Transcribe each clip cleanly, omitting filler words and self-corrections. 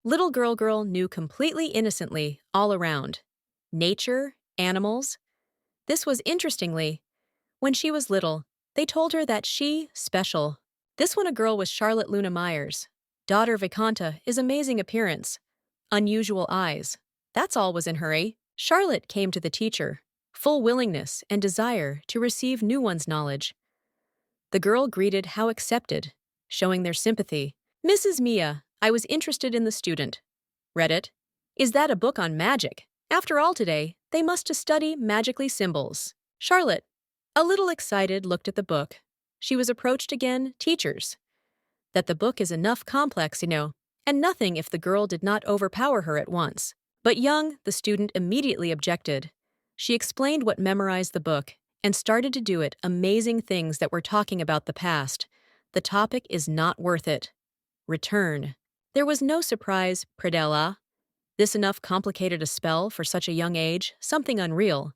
Little girl knew completely innocently all around. Nature, animals. This was interestingly, when she was little, they told her that she, special. This one a girl was Charlotte Luna Myers. Daughter Vicanta is amazing appearance. Unusual eyes. That's all was in her, eh? Charlotte came to the teacher, full willingness and desire to receive new one's knowledge. The girl greeted how accepted, showing their sympathy. Mrs. Mia, I was interested in the student. Read it. Is that a book on magic? After all today, they must to study magically symbols. Charlotte, a little excited, looked at the book. She was approached again, teachers. That the book is enough complex, and nothing if the girl did not overpower her at once. But young, the student immediately objected. She explained what memorized the book and started to do it amazing things that were talking about the past. The topic is not worth it. Return. There was no surprise, Predella. This enough complicated a spell for such a young age, something unreal.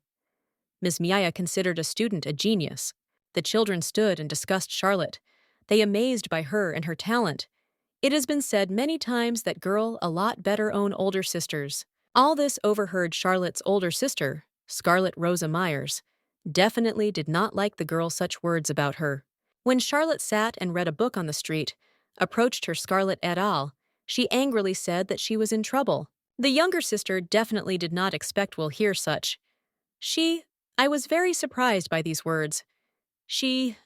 Miss Miaya considered a student a genius. The children stood and discussed Charlotte. They amazed by her and her talent. It has been said many times that girl a lot better own older sisters. All this overheard Charlotte's older sister, Scarlett Rosa Myers, definitely did not like the girl such words about her. When Charlotte sat and read a book on the street, approached her Scarlett et al., she angrily said that she was in trouble. The younger sister definitely did not expect will hear such. I was very surprised by these words.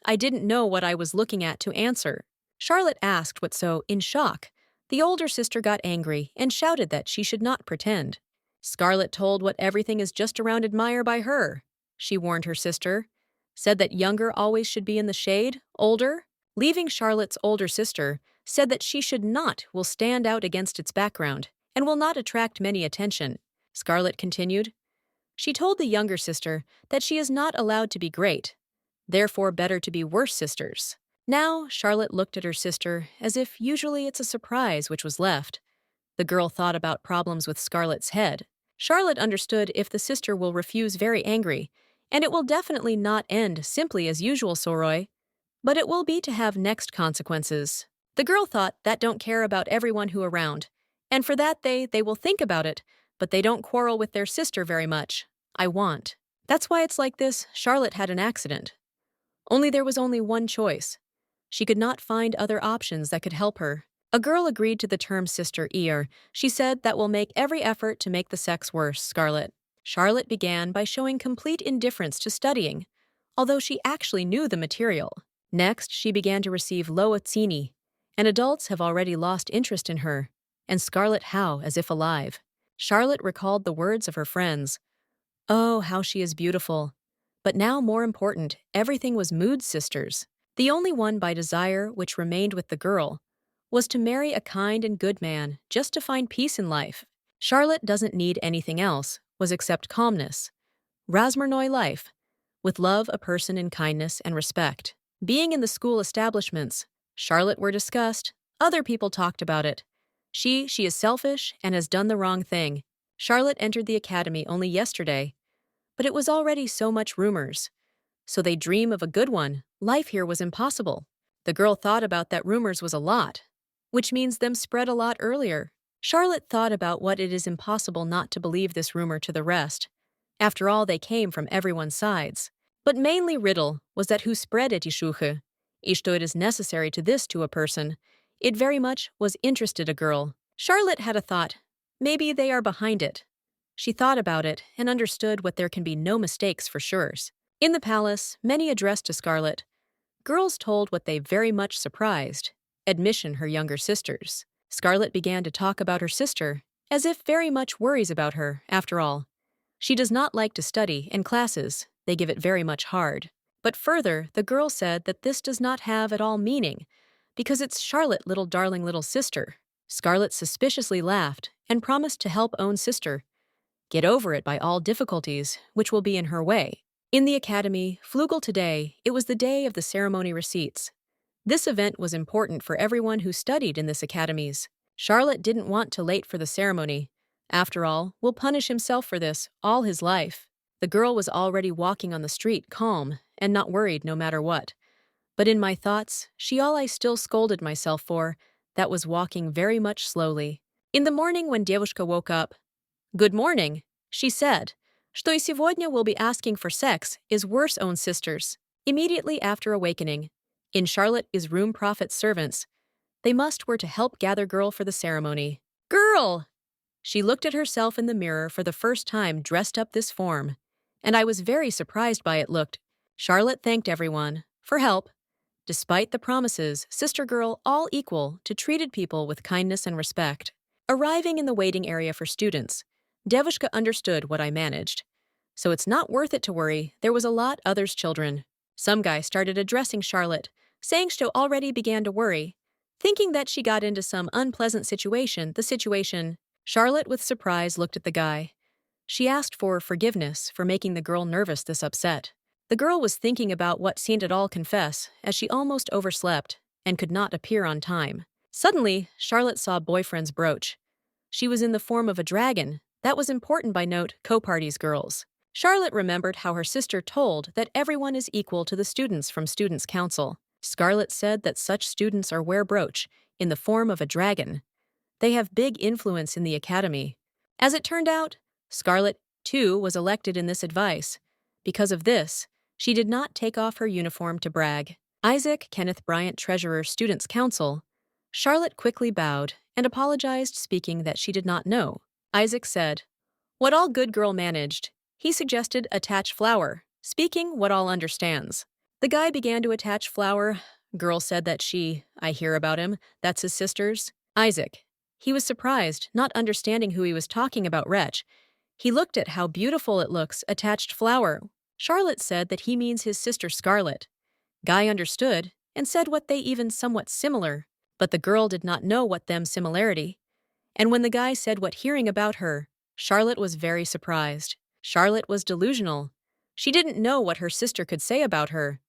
I didn't know what I was looking at to answer. Charlotte asked what so, in shock. The older sister got angry and shouted that she should not pretend. Scarlett told what everything is just around admire by her. She warned her sister, said that younger always should be in the shade, older, leaving Charlotte's older sister, said that she should not will stand out against its background and will not attract many attention. Scarlett continued. She told the younger sister that she is not allowed to be great, therefore better to be worse sisters. Now Charlotte looked at her sister as if usually it's a surprise which was left. The girl thought about problems with Scarlett's head. Charlotte understood if the sister will refuse very angry, and it will definitely not end simply as usual Soroy, but it will be to have next consequences. The girl thought that don't care about everyone who around, and for that they will think about it, but they don't quarrel with their sister very much. That's why it's like this. Charlotte had an accident. There was only one choice. She could not find other options that could help her. A girl agreed to the term sister ear. She said that will make every effort to make the sex worse, Scarlett. Charlotte began by showing complete indifference to studying, although she actually knew the material. Next, she began to receive low atsini, and adults have already lost interest in her, and Scarlett how as if alive. Charlotte recalled the words of her friends. Oh, how she is beautiful. But now more important, everything was mood sisters. The only one by desire which remained with the girl was to marry a kind and good man just to find peace in life. Charlotte doesn't need anything else, was except calmness. Rasmernoi life, with love a person in kindness and respect. Being in the school establishments, Charlotte were discussed, other people talked about it. She is selfish and has done the wrong thing. Charlotte entered the academy only yesterday, but it was already so much rumors. So they dream of a good one. Life here was impossible. The girl thought about that rumors was a lot, which means them spread a lot earlier. Charlotte thought about what it is impossible not to believe this rumor to the rest. After all, they came from everyone's sides. But mainly riddle was that who spread it ishuche. Ishto it is necessary to this to a person. It very much was interested a girl. Charlotte had a thought. Maybe they are behind it. She thought about it and understood what there can be no mistakes for sures. In the palace, many addressed to Scarlett. Girls told what they very much surprised. Admission her younger sisters. Scarlett began to talk about her sister, as if very much worries about her, after all. She does not like to study, and classes, they give it very much hard. But further, the girl said that this does not have at all meaning, because it's Charlotte little darling little sister. Scarlett suspiciously laughed and promised to help own sister. Get over it by all difficulties, which will be in her way. In the academy, Flugel today, it was the day of the ceremony receipts. This event was important for everyone who studied in this academies. Charlotte didn't want to late for the ceremony. After all, will punish himself for this all his life. The girl was already walking on the street, calm, and not worried no matter what. But in my thoughts, I still scolded myself for, that was walking very much slowly. In the morning when Девушка woke up, "Good morning," she said, "Что и сегодня will be asking for sex is worse own sisters." Immediately after awakening, in Charlotte is room prophet's servants, they were to help gather girl for the ceremony. Girl! She looked at herself in the mirror for the first time dressed up this form, and I was very surprised by it looked. Charlotte thanked everyone for help. Despite the promises, sister girl all equal to treated people with kindness and respect. Arriving in the waiting area for students, Devushka understood what I managed. So it's not worth it to worry, there was a lot others children. Some guy started addressing Charlotte, saying she already began to worry, thinking that she got into some unpleasant situation, Charlotte with surprise looked at the guy. She asked for forgiveness for making the girl nervous this upset. The girl was thinking about what seemed at all confess, as she almost overslept and could not appear on time. Suddenly, Charlotte saw boyfriend's brooch. She was in the form of a dragon. That was important by note, co-parties girls. Charlotte remembered how her sister told that everyone is equal to the students from Students' Council. Scarlett said that such students are wear brooch, in the form of a dragon. They have big influence in the academy. As it turned out, Scarlett, too, was elected in this advice. Because of this, she did not take off her uniform to brag. Isaac Kenneth Bryant, Treasurer, Students' Council. Charlotte quickly bowed and apologized, speaking that she did not know. Isaac said, "What all good girl managed." He suggested attach flower, speaking what all understands. The guy began to attach flower. Girl said that I hear about him, that's his sister's. Isaac. He was surprised, not understanding who he was talking about Wretch. He looked at how beautiful it looks, attached flower. Charlotte said that he means his sister Scarlett. Guy understood and said what they even somewhat similar, but the girl did not know what them similarity. And when the guy said what hearing about her, Charlotte was very surprised. Charlotte was delusional. She didn't know what her sister could say about her.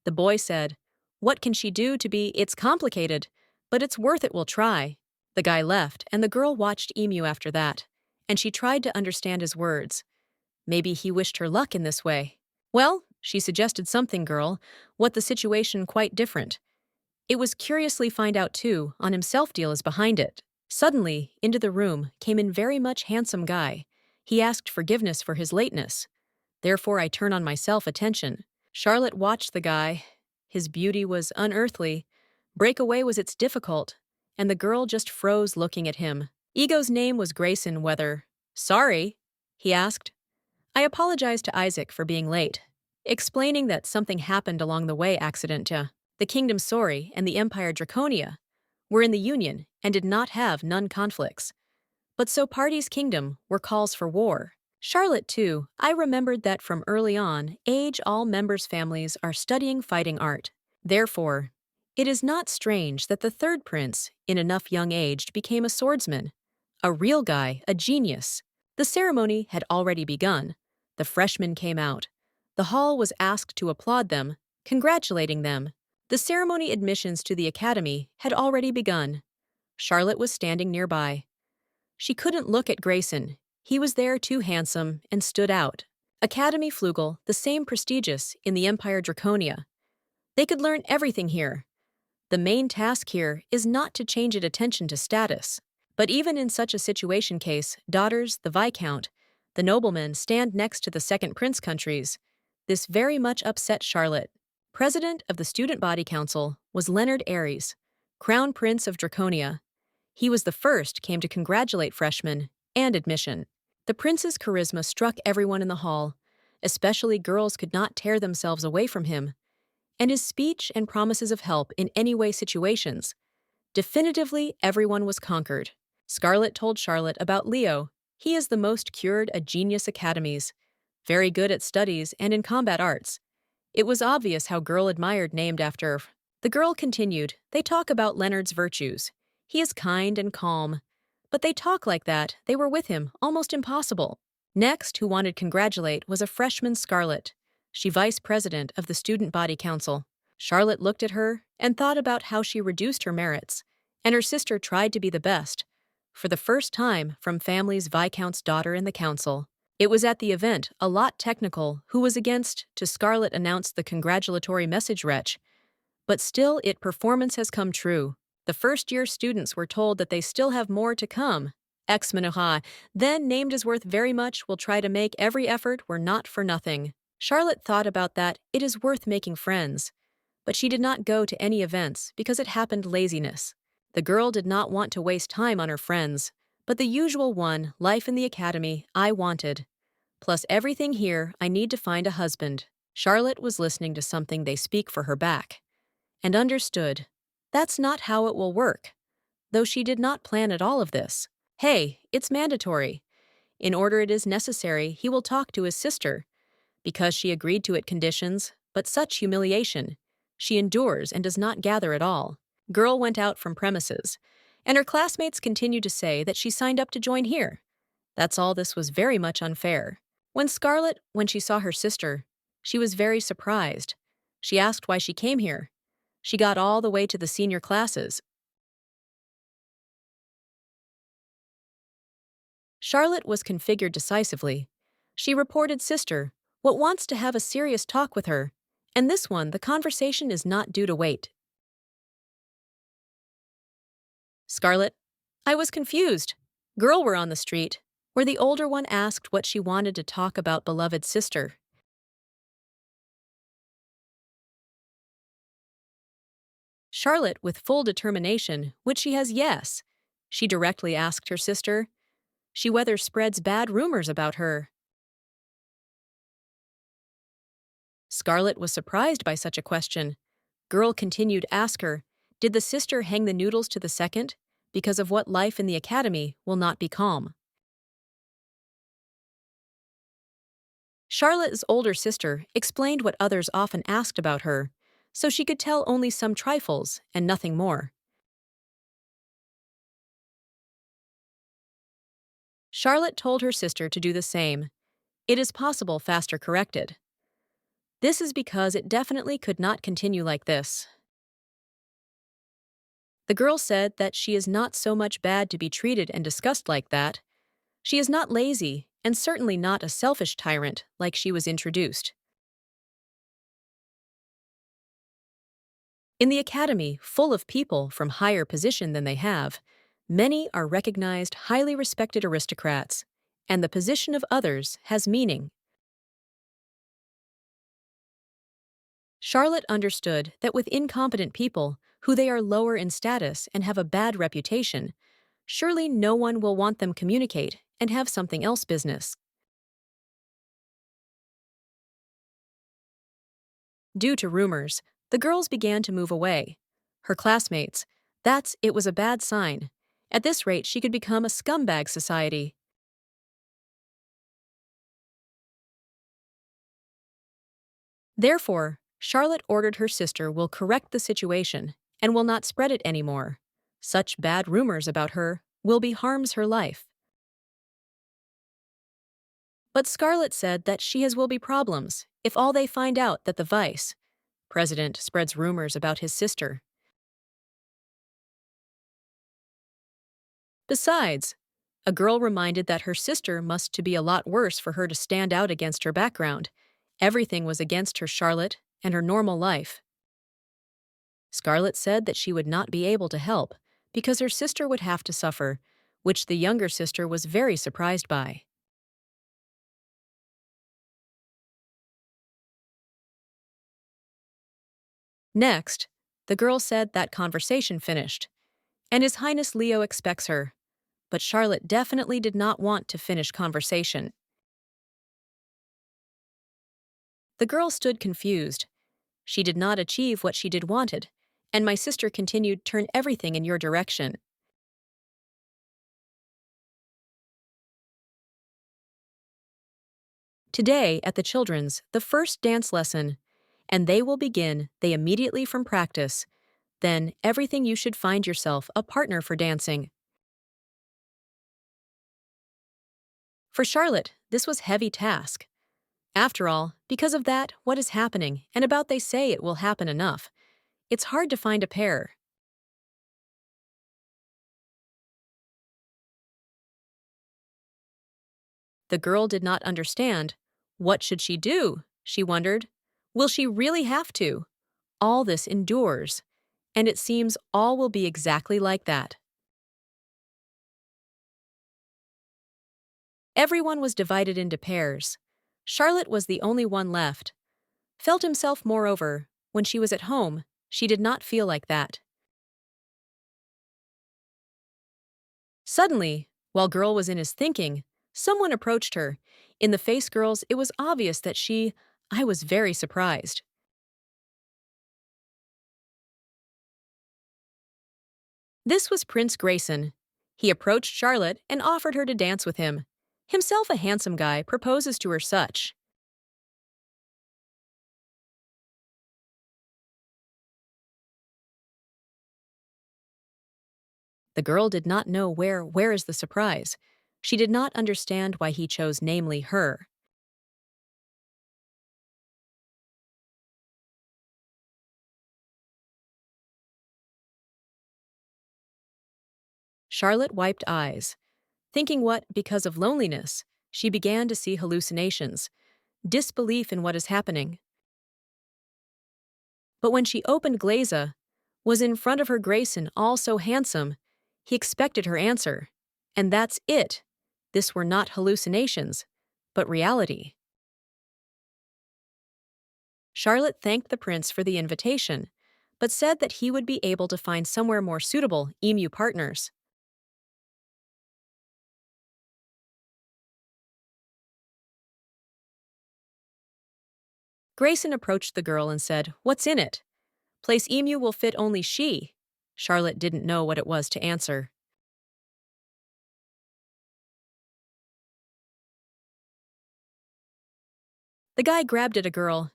The boy said, "What can she do to be? It's complicated, but it's worth it, we'll try." The guy left, and the girl watched Emu after that, and she tried to understand his words. Maybe he wished her luck in this way. Well, she suggested something, girl, what the situation quite different. It was curiously find out too, on himself deal is behind it. Suddenly, into the room came in very much handsome guy. He asked forgiveness for his lateness. Therefore I turn on myself attention. Charlotte watched the guy. His beauty was unearthly. Breakaway was its difficult, and the girl just froze looking at him. Ego's name was Grayson whether. Sorry? He asked. I apologized to Isaac for being late, explaining that something happened along the way accident. The Kingdom Sorry and the Empire Draconia were in the Union and did not have none conflicts. But so party's kingdom were calls for war. Charlotte, too, I remembered that from early on, age all members' families are studying fighting art. Therefore, it is not strange that the third prince, in enough young age, became a swordsman. A real guy, a genius. The ceremony had already begun. The freshmen came out. The hall was asked to applaud them, congratulating them. The ceremony admissions to the academy had already begun. Charlotte was standing nearby. She couldn't look at Grayson. He was there too handsome and stood out. Academy Flugel, the same prestigious in the Empire Draconia. They could learn everything here. The main task here is not to change it attention to status. But even in such a situation case, daughters, the Viscount, the noblemen stand next to the second prince countries. This very much upset Charlotte. President of the Student Body Council was Leonard Aries, Crown Prince of Draconia. He was the first came to congratulate freshmen and admission. The prince's charisma struck everyone in the hall, especially girls could not tear themselves away from him. And his speech and promises of help in any way situations. Definitively, everyone was conquered. Scarlett told Charlotte about Leo. He is the most cured at genius academies, very good at studies and in combat arts. It was obvious how girl admired named after. The girl continued, they talk about Leonard's virtues. He is kind and calm. But they talk like that, they were with him, almost impossible. Next, who wanted congratulate was a freshman Scarlett. She vice president of the Student Body Council. Charlotte looked at her and thought about how she reduced her merits, and her sister tried to be the best. For the first time from family's Viscount's daughter in the council. It was at the event, a lot technical, who was against, to Scarlett announced the congratulatory message wretch. But still performance has come true. The first-year students were told that they still have more to come. Ex Manhwa, then named as worth very much, will try to make every effort were not for nothing. Charlotte thought about that it is worth making friends. But she did not go to any events because it happened laziness. The girl did not want to waste time on her friends, but the usual one, life in the academy, I wanted. Plus everything here, I need to find a husband. Charlotte was listening to something they speak for her back, and understood. That's not how it will work. Though she did not plan at all of this. Hey, it's mandatory. In order it is necessary, he will talk to his sister. Because she agreed to it conditions, but such humiliation. She endures and does not gather at all. Girl went out from premises, and her classmates continued to say that she signed up to join here. That's all. This was very much unfair. When she saw her sister, she was very surprised. She asked why she came here. She got all the way to the senior classes. Charlotte was configured decisively. She reported sister, what wants to have a serious talk with her, and this one, the conversation is not due to wait. Scarlett, I was confused. Girl were on the street, where the older one asked what she wanted to talk about beloved sister. Charlotte, with full determination, which she has yes. She directly asked her sister. She whether spreads bad rumors about her. Scarlett was surprised by such a question. Girl continued ask her, did the sister hang the noodles to the second? Because of what life in the academy will not be calm. Charlotte's older sister explained what others often asked about her, so she could tell only some trifles and nothing more. Charlotte told her sister to do the same. It is possible faster corrected. This is because it definitely could not continue like this. The girl said that she is not so much bad to be treated and discussed like that. She is not lazy, and certainly not a selfish tyrant like she was introduced. In the academy, full of people from higher position than they have, many are recognized, highly respected aristocrats, and the position of others has meaning. Charlotte understood that with incompetent people, who they are lower in status and have a bad reputation, surely no one will want them communicate and have something else business. Due to rumors, the girls began to move away. Her classmates, it was a bad sign. At this rate, she could become a scumbag society. Therefore, Charlotte ordered her sister will correct the situation and will not spread it anymore. Such bad rumors about her will be harms her life. But Scarlett said that will be problems if all they find out that the vice president spreads rumors about his sister. Besides, a girl reminded that her sister must to be a lot worse for her to stand out against her background. Everything was against her Charlotte and her normal life. Scarlett said that she would not be able to help because her sister would have to suffer, which the younger sister was very surprised by. Next, the girl said that conversation finished, and His Highness Leo expects her. But Charlotte definitely did not want to finish conversation. The girl stood confused. She did not achieve what she did wanted, and my sister continued turn everything in your direction. Today, at the children's, the first dance lesson, and they will begin, they immediately from practice. Then, everything you should find yourself a partner for dancing. For Charlotte, this was heavy task. After all, because of that, what is happening, and about they say it will happen enough. It's hard to find a pair. The girl did not understand. What should she do? She wondered. Will she really have to? All this endures. and it seems all will be exactly like that. Everyone was divided into pairs. Charlotte was the only one left. Felt himself, moreover, when she was at home, she did not feel like that. Suddenly, while Girl was in his thinking, someone approached her. In the face Girl's, it was obvious that I was very surprised. This was Prince Grayson. He approached Charlotte and offered her to dance with him. Himself a handsome guy proposes to her such. The girl did not know where is the surprise. She did not understand why he chose namely her. Charlotte wiped eyes. Thinking what, because of loneliness, she began to see hallucinations, disbelief in what is happening. But when she opened Glaza, was in front of her Grayson, all so handsome, he expected her answer. And that's it. This were not hallucinations, but reality. Charlotte thanked the prince for the invitation, but said that he would be able to find somewhere more suitable emu partners. Grayson approached the girl and said, "What's in it? Place emu will fit only she." Charlotte didn't know what it was to answer. The guy grabbed at a girl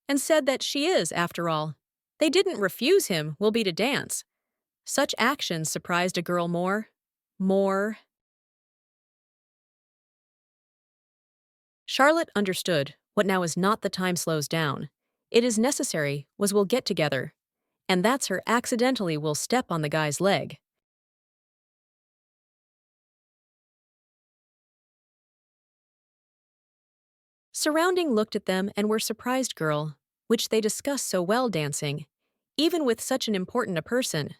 and said that she is, after all. They didn't refuse him, will be to dance. Such actions surprised a girl more. More. Charlotte understood what now is not the time slows down. It is necessary was we'll get together. And that's her accidentally will step on the guy's leg. Surrounding looked at them and were surprised girl, which they discussed so well dancing, even with such an important a person.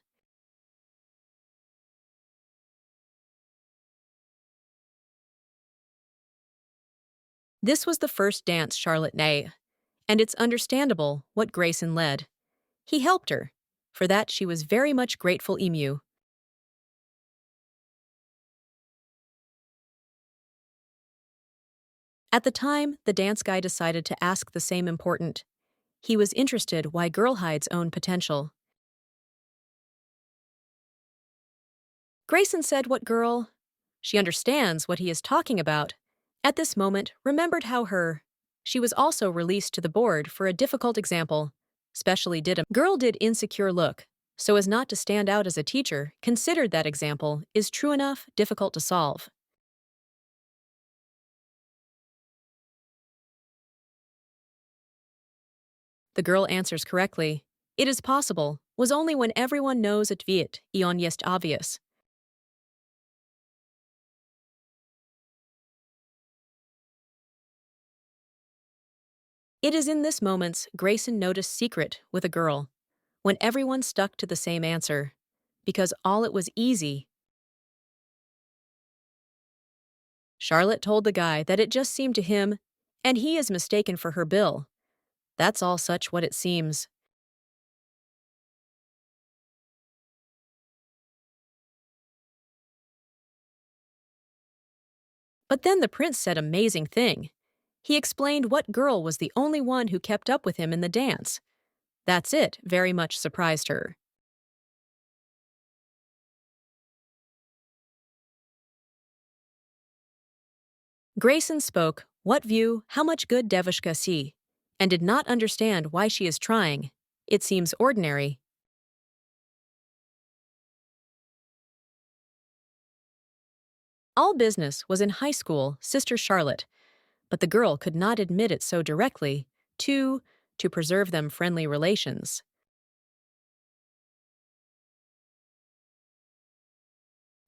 This was the first dance Charlotte knew, and it's understandable what Grayson led. He helped her. For that she was very much grateful emu. At the time, the dance guy decided to ask the same important. He was interested why girl hides own potential. Grayson said what girl? She understands what he is talking about. At this moment, remembered how she was also released to the board for a difficult example. Specially did a girl did insecure look, so as not to stand out as a teacher, considered that example is true enough, difficult to solve. The girl answers correctly. It is possible, was only when everyone knows it viet, ion jest obvious. It is in this moments Grayson noticed secret with a girl, when everyone stuck to the same answer, because all it was easy. Charlotte told the guy that it just seemed to him, and he is mistaken for her bill. That's all such what it seems. But then the prince said amazing thing. He explained what girl was the only one who kept up with him in the dance. That's it, very much surprised her. Grayson spoke, what view, how much good Devishka see, and did not understand why she is trying. It seems ordinary. All business was in high school, Sister Charlotte, but the girl could not admit it so directly, to preserve them friendly relations.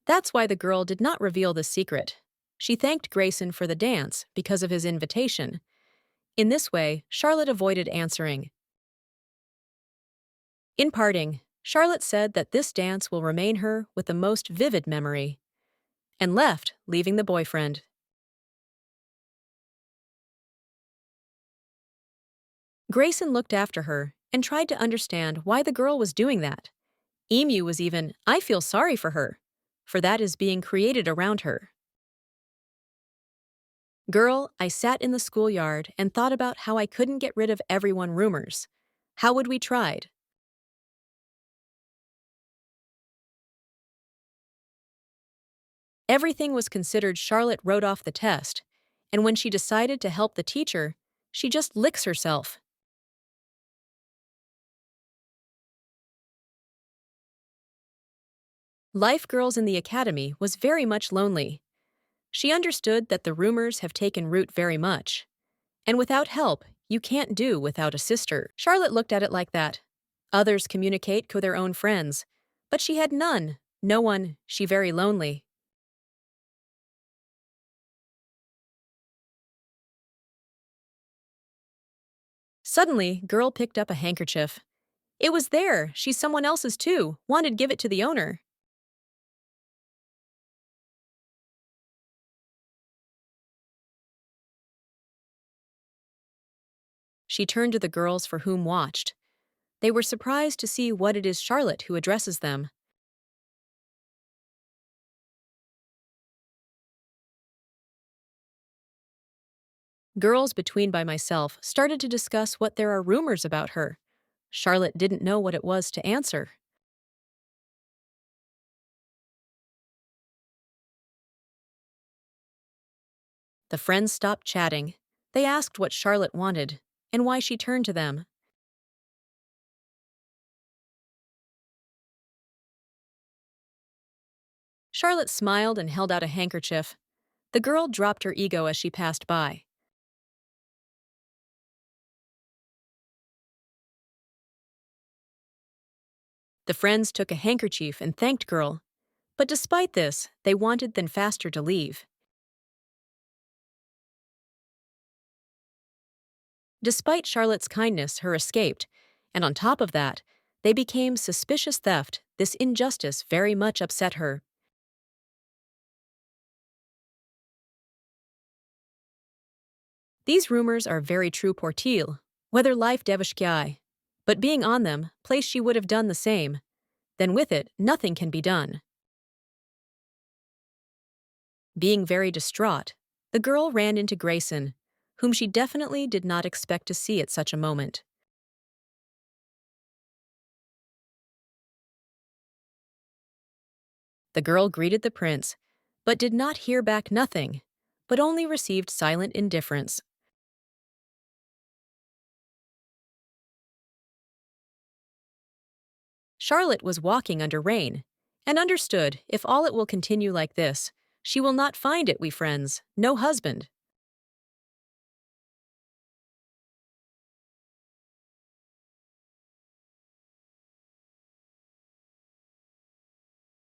That's why the girl did not reveal the secret. She thanked Grayson for the dance because of his invitation. In this way, Charlotte avoided answering. In parting, Charlotte said that this dance will remain her with the most vivid memory, and left, leaving the boyfriend. Grayson looked after her and tried to understand why the girl was doing that. Emu was even, I feel sorry for that is being created around her. Girl, I sat in the schoolyard and thought about how I couldn't get rid of everyone rumors. How would we tried? Everything was considered Charlotte wrote off the test, and when she decided to help the teacher, she just licks herself. Life Girls in the Academy was very much lonely. She understood that the rumors have taken root very much. And without help, you can't do without a sister. Charlotte looked at it like that. Others communicate with their own friends, but she had none. No one, she very lonely. Suddenly, girl picked up a handkerchief. It was there, she's someone else's too, wanted give it to the owner. She turned to the girls for whom watched. They were surprised to see what it is Charlotte who addresses them. Girls between by myself started to discuss what there are rumors about her. Charlotte didn't know what it was to answer. The friends stopped chatting. They asked what Charlotte wanted and why she turned to them. Charlotte smiled and held out a handkerchief. The girl dropped her ego as she passed by. The friends took a handkerchief and thanked girl. But despite this, they wanted then faster to leave. Despite Charlotte's kindness, her escaped, and on top of that, they became suspicious theft. This injustice very much upset her. These rumors are very true portil, whether life devishkai. But being on them, place she would have done the same. Then with it, nothing can be done. Being very distraught, the girl ran into Grayson, whom she definitely did not expect to see at such a moment. The girl greeted the prince, but did not hear back nothing, but only received silent indifference. Charlotte was walking under rain, and understood if all it will continue like this, she will not find it, we friends, no husband.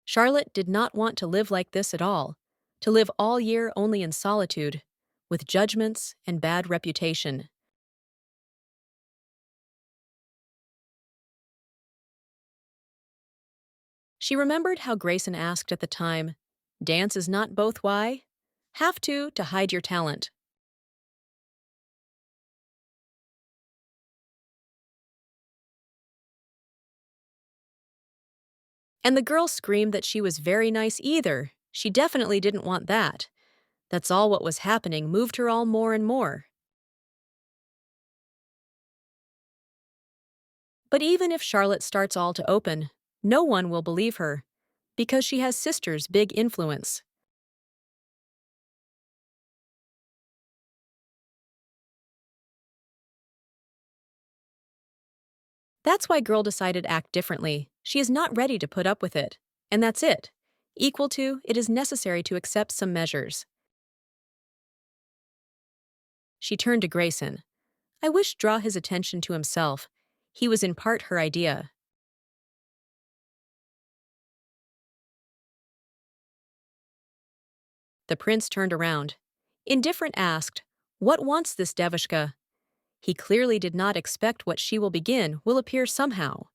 Charlotte did not want to live like this at all, to live all year only in solitude, with judgments and bad reputation. She remembered how Grayson asked at the time, "Dance is not both why? Have to hide your talent." And the girl screamed that she was very nice either. She definitely didn't want that. That's all what was happening moved her all more and more. But even if Charlotte starts all to open, no one will believe her, because she has sister's big influence. That's why girl decided act differently. She is not ready to put up with it. And that's it. Equal to, it is necessary to accept some measures. She turned to Grayson. I wish draw his attention to himself. He was in part her idea. The prince turned around. Indifferent asked, what wants this Devishka? He clearly did not expect what she will begin will appear somehow.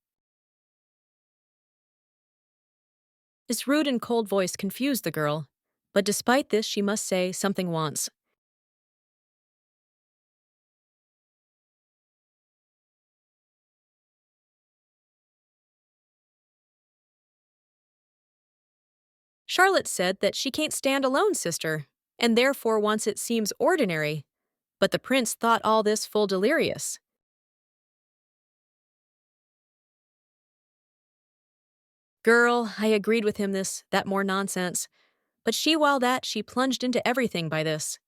His rude and cold voice confused the girl, but despite this, she must say something once. Charlotte said that she can't stand alone, sister, and therefore once it seems ordinary, but the prince thought all this full delirious. Girl, I agreed with him that more nonsense, but while that, she plunged into everything by this.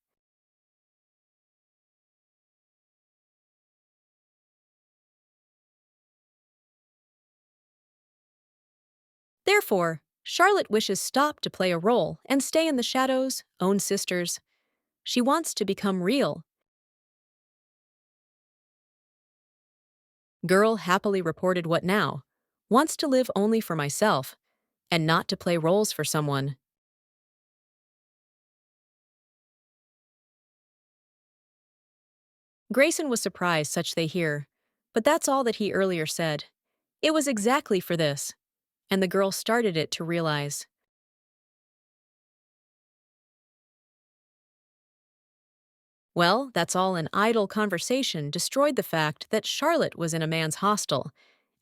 Therefore, Charlotte wishes stop to play a role and stay in the shadows, own sisters. She wants to become real. Girl happily reported what now? Wants to live only for myself, and not to play roles for someone. Grayson was surprised such they hear, but that's all that he earlier said. It was exactly for this, and the girl started it to realize. Well, that's all an idle conversation destroyed the fact that Charlotte was in a man's hostel,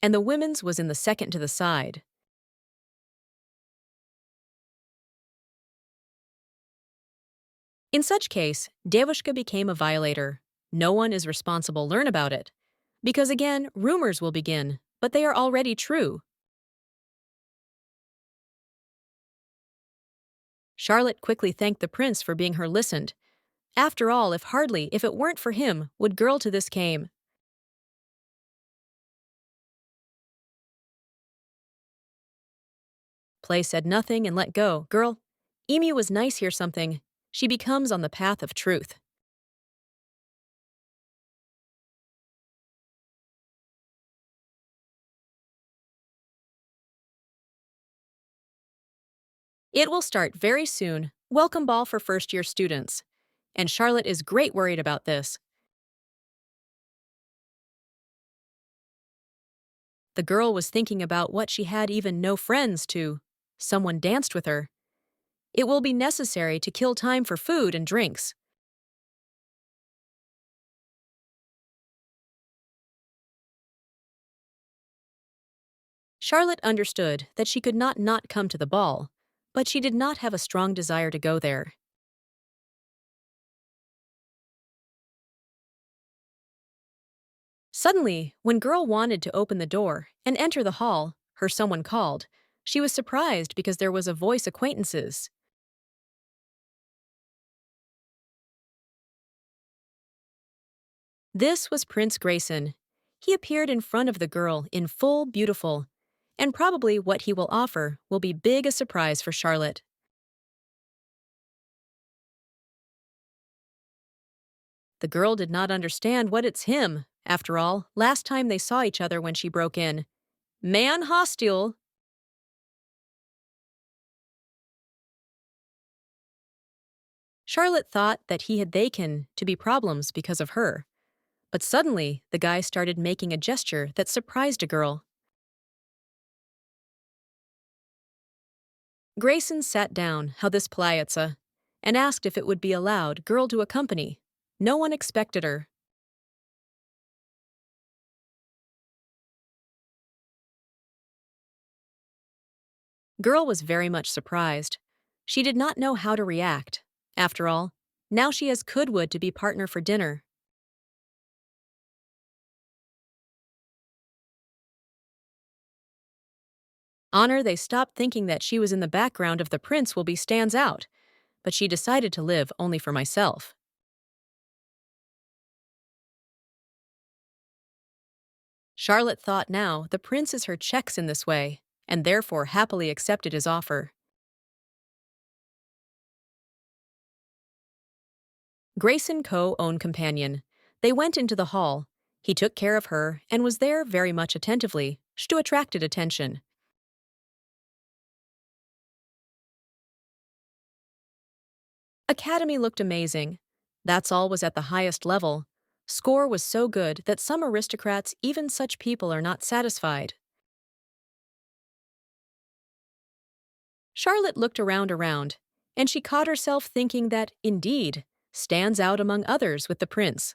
and the women's was in the second to the side. In such case, Devushka became a violator. No one is responsible. Learn about it. Because again, rumors will begin, but they are already true. Charlotte quickly thanked the prince for being her listened. After all, if it weren't for him, would girl to this came. Play said nothing and let go. Girl, Emu was nice here something. She becomes on the path of truth. It will start very soon. Welcome ball for first-year students. And Charlotte is great worried about this. The girl was thinking about what she had even no friends to. Someone danced with her. It will be necessary to kill time for food and drinks. Charlotte understood that she could not come to the ball, but she did not have a strong desire to go there. Suddenly, when girl wanted to open the door and enter the hall, her someone called. She was surprised because there was a voice acquaintances. This was Prince Grayson. He appeared in front of the girl in full beautiful, and probably what he will offer will be big a surprise for Charlotte. The girl did not understand what it's him. After all, last time they saw each other when she broke in. Man hostile. Charlotte thought that they can to be problems because of her. But suddenly, the guy started making a gesture that surprised a girl. Grayson sat down, how this playatsa, and asked if it would be allowed girl to accompany. No one expected her. Girl was very much surprised. She did not know how to react. After all, now she has Kudwood to be partner for dinner. Honor they stopped thinking that she was in the background of the prince will be stands out, but she decided to live only for myself. Charlotte thought now the prince is her checks in this way, and therefore happily accepted his offer. Grayson co-owned companion. They went into the hall. He took care of her and was there very much attentively, to attracted attention. Academy looked amazing. That's all was at the highest level. Score was so good that some aristocrats, even such people, are not satisfied. Charlotte looked around, and she caught herself thinking that, indeed, stands out among others with the prince.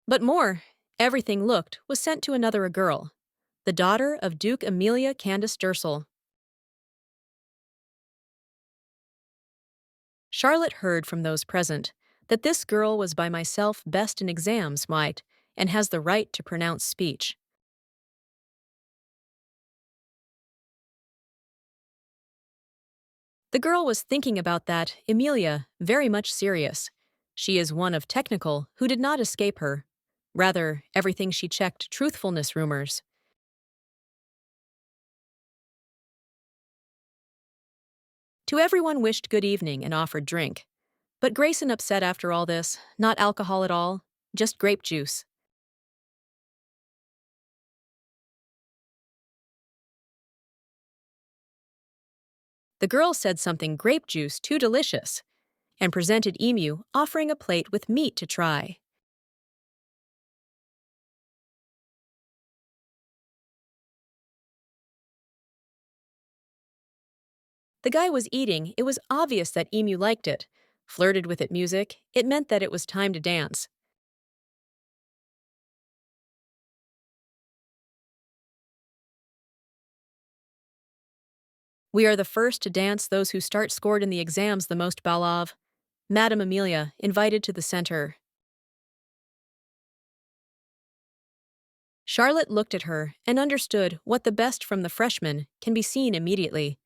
But more, everything looked was sent to another girl, the daughter of Duke Amelia Candace Dursel. Charlotte heard from those present that this girl was by myself best in exams might, and has the right to pronounce speech. The girl was thinking about that, Emilia, very much serious. She is one of technical who did not escape her. Rather, everything she checked truthfulness rumors. To everyone wished good evening and offered drink. But Grayson upset after all this, not alcohol at all, just grape juice. The girl said something grape juice too delicious, and presented Emu, offering a plate with meat to try. The guy was eating, it was obvious that Emu liked it. Flirted with it music, it meant that it was time to dance. We are the first to dance, those who start scored in the exams the most Balov. Madame Amelia, invited to the center. Charlotte looked at her and understood what the best from the freshmen can be seen immediately.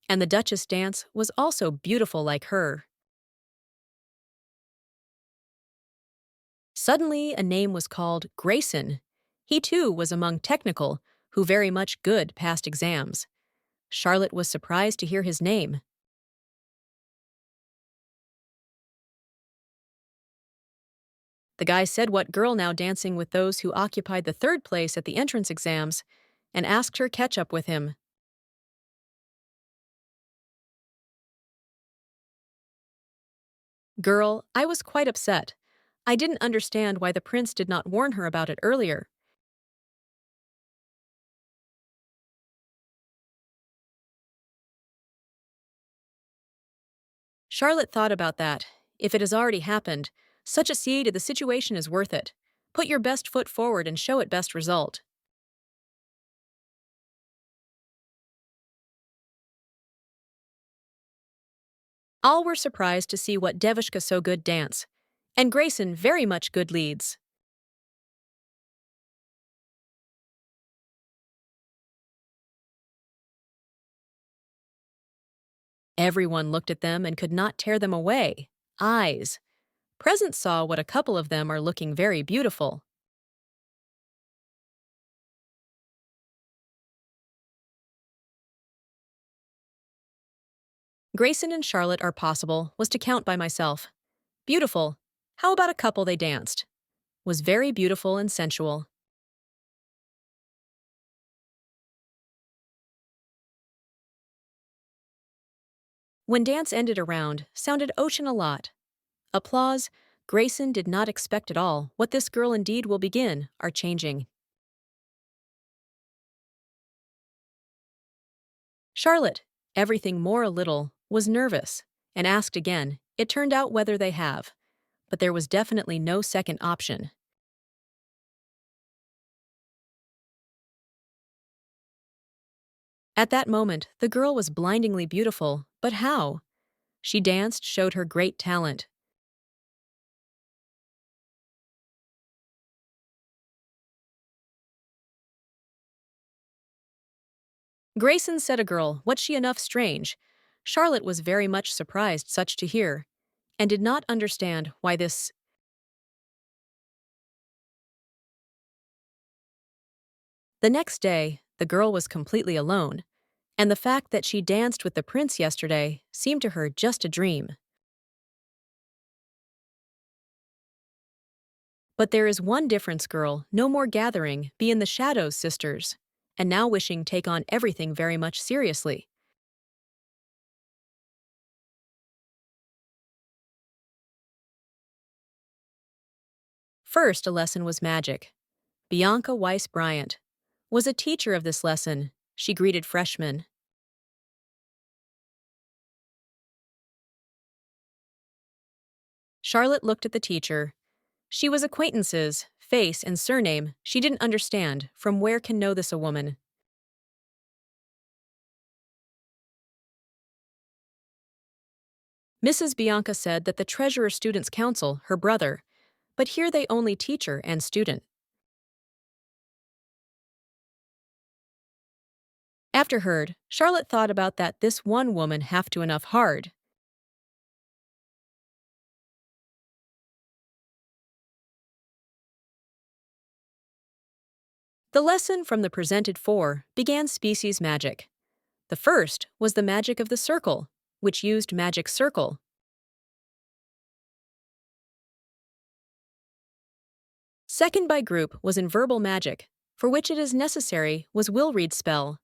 And the Duchess dance was also beautiful like her. Suddenly, a name was called Grayson. He too was among technical, who very much good passed exams. Charlotte was surprised to hear his name. The guy said what girl now dancing with those who occupied the third place at the entrance exams, and asked her catch up with him. Girl, I was quite upset. I didn't understand why the prince did not warn her about it earlier. Charlotte thought about that. If it has already happened, such a seed of the situation is worth it. Put your best foot forward and show it best result. All were surprised to see what Devishka so good dance, and Grayson very much good leads. Everyone looked at them and could not tear them away. Eyes. Present saw what a couple of them are looking very beautiful. Grayson and Charlotte are possible was to count by myself. Beautiful. How about a couple they danced? Was very beautiful and sensual. When dance ended around, sounded ocean a lot. Applause. Grayson did not expect at all what this girl indeed will begin, are changing. Charlotte, everything more a little, was nervous, and asked again. It turned out whether they have. But there was definitely no second option. At that moment, the girl was blindingly beautiful, but how? She danced, showed her great talent. Grayson said a girl, what she enough strange. Charlotte was very much surprised such to hear, and did not understand why this. The next day, the girl was completely alone, and the fact that she danced with the prince yesterday seemed to her just a dream. But there is one difference, girl, no more gathering, be in the shadows, sisters, and now wishing take on everything very much seriously. First, a lesson was magic. Bianca Weiss Bryant. was a teacher of this lesson. She greeted freshmen. Charlotte looked at the teacher. She was acquaintances, face and surname she didn't understand. From where can know this a woman? Mrs. Bianca said that the Treasurer Students' Council, her brother, but here they only teacher and student. After heard, Charlotte thought about that this one woman have to enough hard. The lesson from the presented four began species magic. The first was the magic of the circle, which used magic circle. Second by group was in verbal magic, for which it is necessary was will read spell.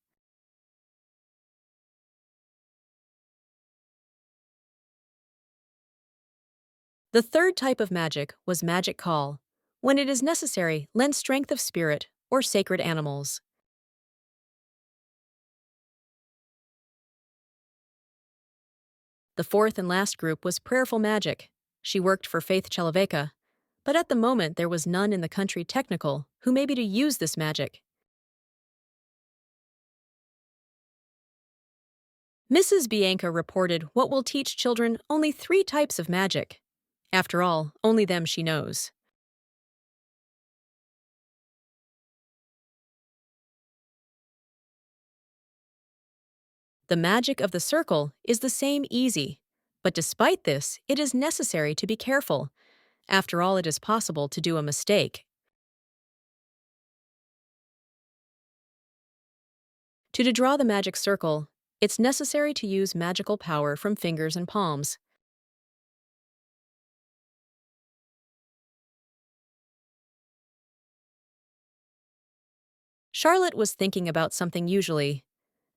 The third type of magic was magic call, when it is necessary lend strength of spirit or sacred animals. The fourth and last group was prayerful magic. She worked for Faith Chelaveka, but at the moment there was none in the country technical who may be to use this magic. Mrs. Bianca reported what will teach children only 3 types of magic. After all, only them she knows. The magic of the circle is the same easy, but despite this, it is necessary to be careful. After all, it is possible to do a mistake. To draw the magic circle, it's necessary to use magical power from fingers and palms. Charlotte was thinking about something usually.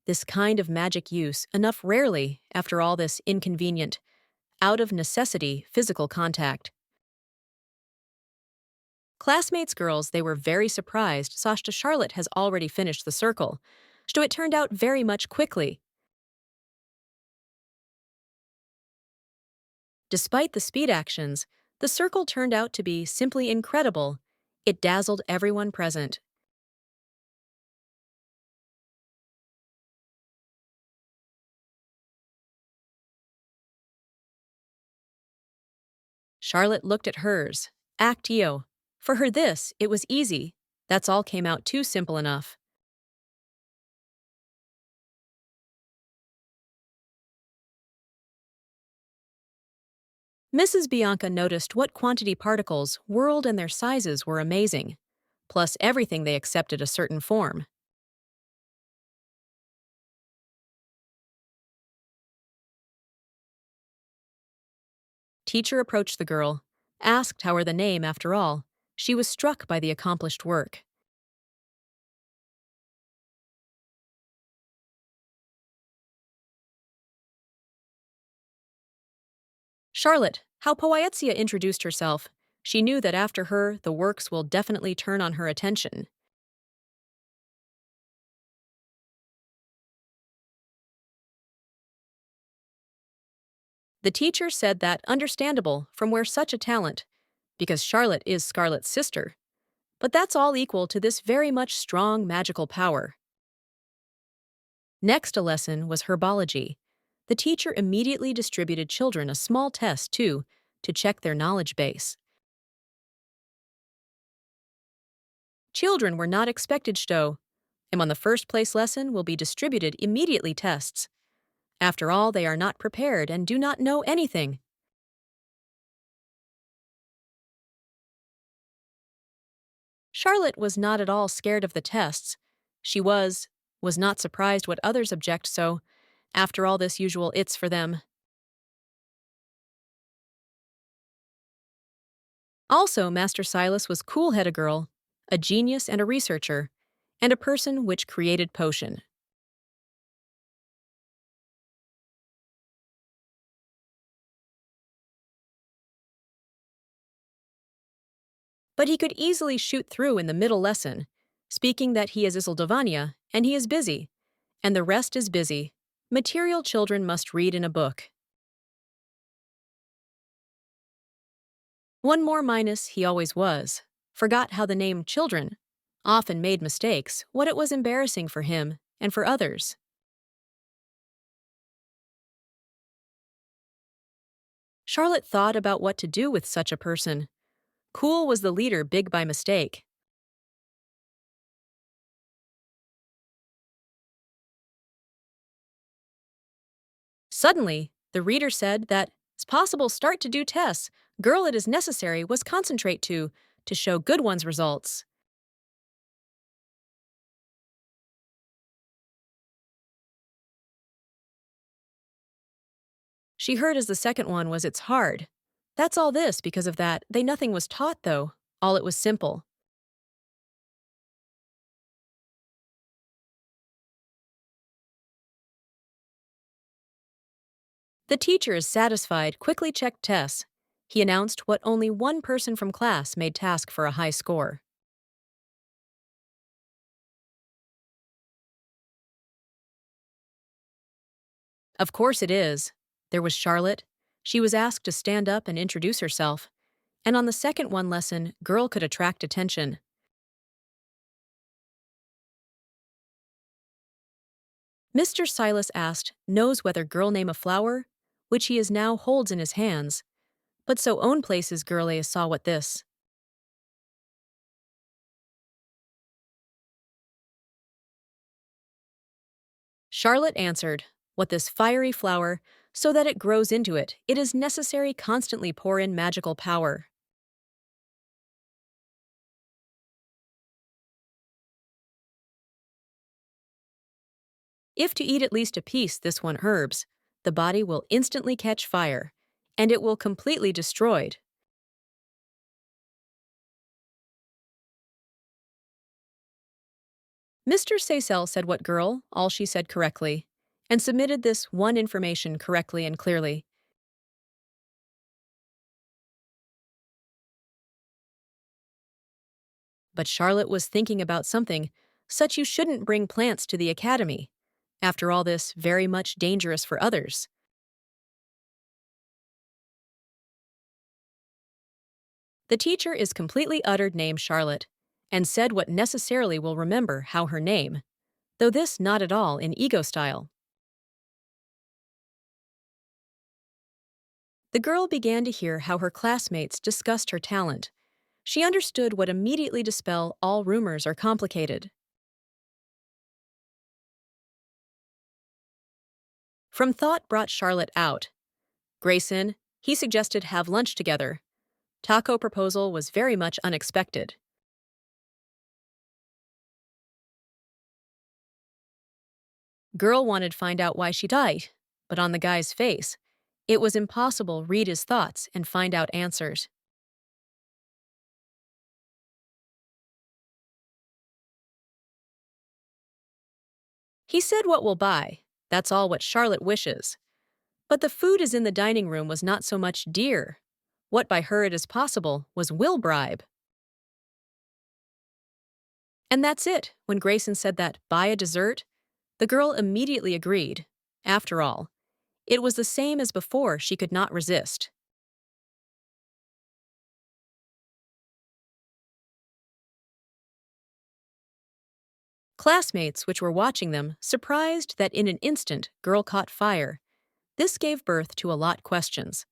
This kind of magic use, enough rarely, after all this inconvenient, out of necessity, physical contact. Classmates girls they were very surprised Sashta Charlotte has already finished the circle, so it turned out very much quickly. Despite the speed actions, the circle turned out to be simply incredible. It dazzled everyone present. Charlotte looked at hers. Actio. For her this, it was easy. That's all came out too simple enough. Mrs. Bianca noticed what quantity particles whirled and their sizes were amazing. Plus everything they accepted a certain form. Teacher approached the girl, asked how her the name after all. She was struck by the accomplished work. Charlotte, how Poietsia introduced herself. She knew that after her, the works will definitely turn on her attention. The teacher said that understandable from where such a talent, because Charlotte is Scarlet's sister. But that's all equal to this very much strong magical power. Next a lesson was herbology. The teacher immediately distributed children a small test, too, to check their knowledge base. Children were not expected to, and on the first place lesson will be distributed immediately tests. After all, they are not prepared and do not know anything. Charlotte was not at all scared of the tests. She was not surprised what others object so. After all this usual it's for them. Also, Master Silas was cool-headed girl, a genius and a researcher, and a person which created potion. But he could easily shoot through in the middle lesson. speaking that he is Isildovania and he is busy, and the rest is busy. Material children must read in a book. One more minus he always was. Forgot how the name children often made mistakes, what it was embarrassing for him and for others. Charlotte thought about what to do with such a person. Cool was the leader big by mistake. Suddenly, the reader said that it's possible start to do tests. Girl it is necessary was concentrate to show good one's results. She heard as the second one was it's hard. That's all this because of that. They nothing was taught though. All it was simple. The teacher is satisfied, quickly checked tests. He announced what only one person from class made task for a high score. Of course it is. There was Charlotte. She was asked to stand up and introduce herself. And on the second one lesson, girl could attract attention. Mr. Silas asked, knows whether girl name a flower, which he is now holds in his hands. But so own places girlie saw what this. Charlotte answered, what this fiery flower, so that it grows into it, it is necessary constantly pour in magical power. If to eat at least a piece this one herbs, the body will instantly catch fire, and it will completely destroyed. Mr. Seyssel said what girl, all she said correctly, and submitted this one information correctly and clearly. But Charlotte was thinking about something, such you shouldn't bring plants to the academy. After all this, very much dangerous for others. The teacher is completely uttered name Charlotte, and said what necessarily will remember how her name, though this not at all in ego style. The girl began to hear how her classmates discussed her talent. She understood what immediately dispel all rumors are complicated. From thought brought Charlotte out. Grayson, he suggested have lunch together. Taco proposal was very much unexpected. Girl wanted find out why she died, but on the guy's face, it was impossible read his thoughts and find out answers. He said what will buy, that's all what Charlotte wishes. But the food is in the dining room was not so much dear. What by her it is possible was will bribe. And that's it, when Grayson said that buy a dessert, the girl immediately agreed. After all, it was the same as before she could not resist. Classmates which were watching them surprised that in an instant girl caught fire. This gave birth to a lot questions.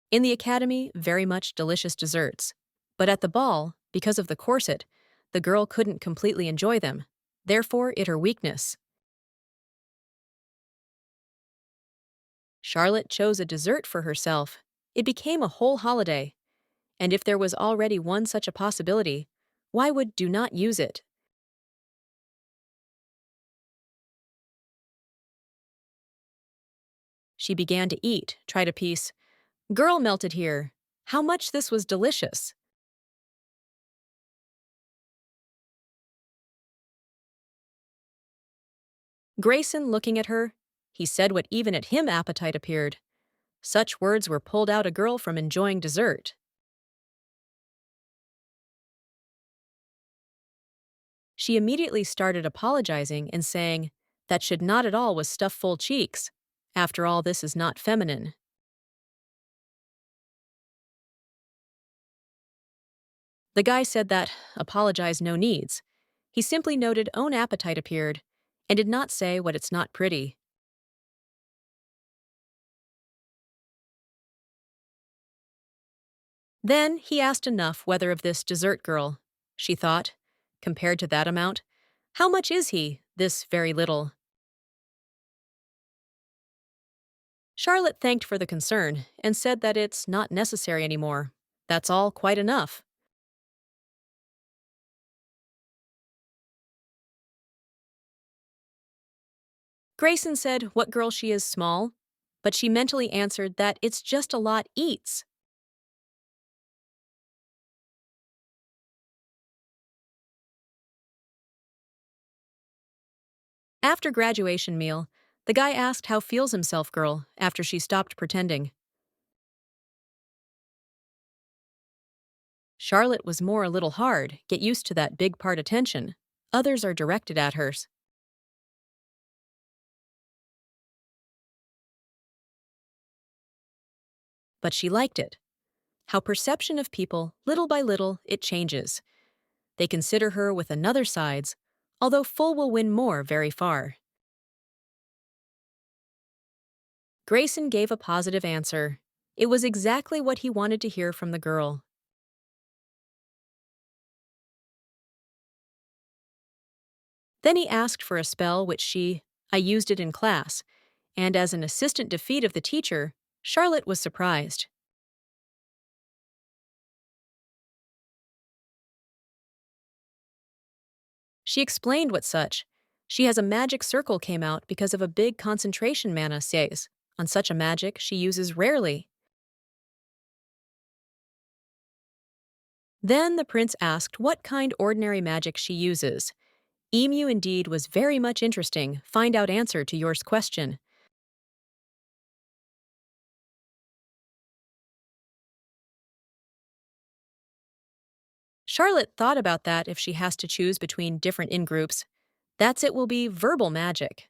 In the academy, very much delicious desserts. But at the ball, because of the corset, the girl couldn't completely enjoy them. Therefore, it her weakness. Charlotte chose a dessert for herself. It became a whole holiday. And if there was already one such a possibility, why would do not use it? She began to eat, tried a piece. Girl melted here. How much this was delicious. Grayson looking at her, he said what even at him appetite appeared. Such words were pulled out a girl from enjoying dessert. She immediately started apologizing and saying that should not at all was stuff full cheeks. After all, this is not feminine. The guy said that, apologize no needs. He simply noted own appetite appeared, and did not say what it's not pretty. Then he asked enough whether of this dessert girl. She thought, compared to that amount, how much is he, this very little? Charlotte thanked for the concern and said that it's not necessary anymore. That's all quite enough. Grayson said what girl she is small, but she mentally answered that it's just a lot eats. After graduation meal, the guy asked how feels himself girl after she stopped pretending. Charlotte was more a little hard, get used to that big part attention. Others are directed at hers. But she liked it. How perception of people, little by little, it changes. They consider her with another sides, although full will win more very far. Grayson gave a positive answer. It was exactly what he wanted to hear from the girl. Then he asked for a spell which I used it in class, and as an assistant defeat of the teacher, Charlotte was surprised. She explained what such. She has a magic circle came out because of a big concentration mana says. On such a magic she uses rarely. Then the prince asked what kind ordinary magic she uses. Emu indeed was very much interesting, find out answer to yours question. Charlotte thought about that if she has to choose between different in-groups. That's it will be verbal magic.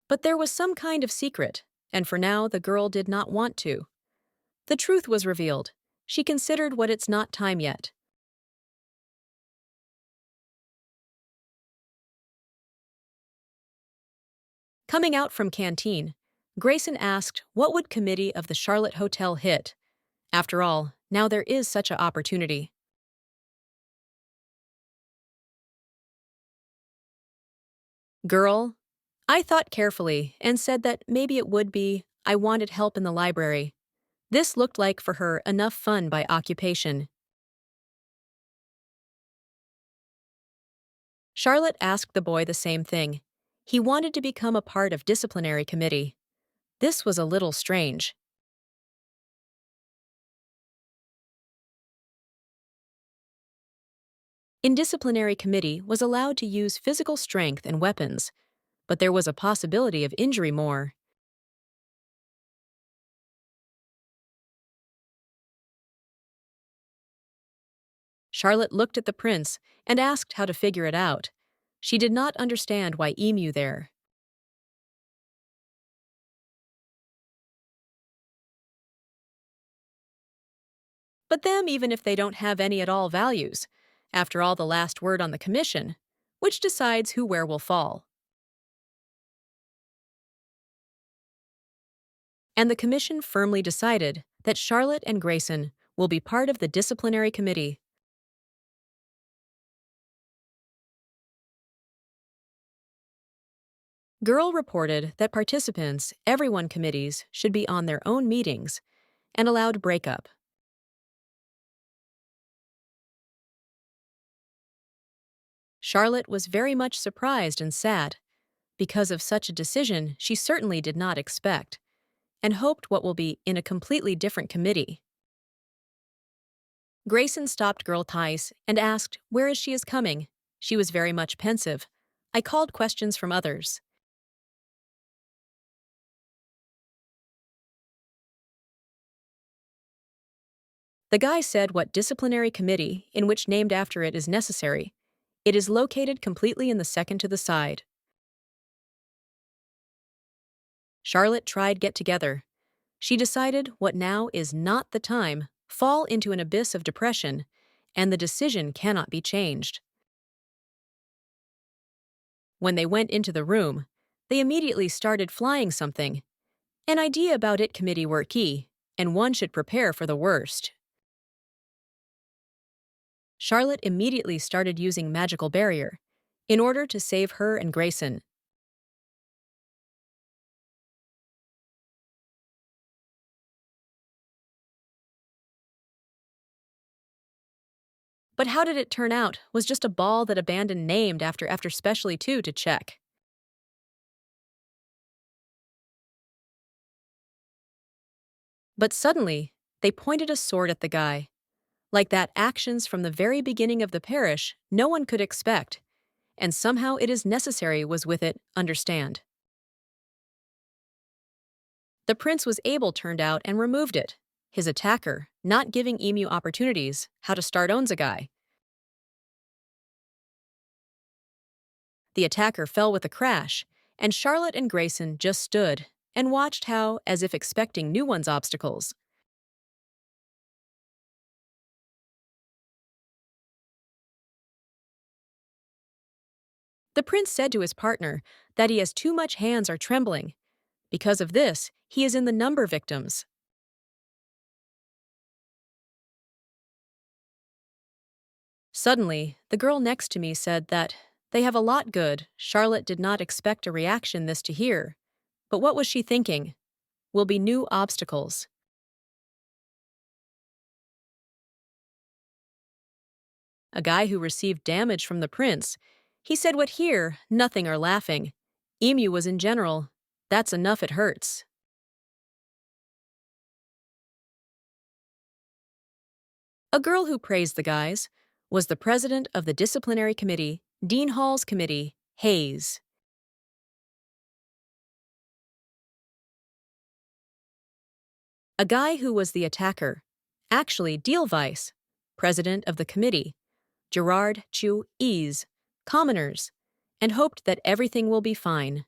But there was some kind of secret, and for now the girl did not want to. The truth was revealed. She considered what it's not time yet. Coming out from canteen, Grayson asked what would committee of the Charlotte Hotel hit. After all, now there is such a opportunity. Girl, I thought carefully and said that maybe it would be I wanted help in the library. This looked like for her enough fun by occupation. Charlotte asked the boy the same thing. He wanted to become a part of disciplinary committee. This was a little strange. In disciplinary committee was allowed to use physical strength and weapons, but there was a possibility of injury more. Charlotte looked at the prince and asked how to figure it out. She did not understand why Emu there. But them even if they don't have any at all values. After all, the last word on the commission, which decides who where will fall. And the commission firmly decided that Charlotte and Grayson will be part of the disciplinary committee. Girl reported that participants, everyone committees, should be on their own meetings and allowed breakup. Charlotte was very much surprised and sad. Because of such a decision, she certainly did not expect, and hoped what will be in a completely different committee. Grayson stopped girl Thais and asked where is she is coming. She was very much pensive. I called questions from others. The guy said what disciplinary committee, in which named after it, is necessary. It is located completely in the second to the side. Charlotte tried get together. She decided what now is not the time, fall into an abyss of depression, and the decision cannot be changed. When they went into the room, they immediately started flying something. An idea about it committee were key, and one should prepare for the worst. Charlotte immediately started using magical barrier in order to save her and Grayson. But how did it turn out was just a ball that abandoned named after specially two to check. But suddenly, they pointed a sword at the guy. Like that actions from the very beginning of the parish no one could expect, and somehow it is necessary was with it, understand. The prince was able turned out and removed it. His attacker, not giving Emu opportunities, how to start owns a guy. The attacker fell with a crash, and Charlotte and Grayson just stood and watched how, as if expecting new one's obstacles. The prince said to his partner that he has too much hands are trembling. Because of this, he is in the number victims. Suddenly, the girl next to me said that they have a lot good. Charlotte did not expect a reaction this to hear. But what was she thinking? Will be new obstacles. A guy who received damage from the prince. He said what here, nothing are laughing. Emu was in general. That's enough it hurts. A girl who praised the guys was the president of the disciplinary committee, Dean Hall's committee, Hayes. A guy who was the attacker, actually Dealvice, president of the committee, Gerard Chu Ease, commoners, and hoped that everything will be fine.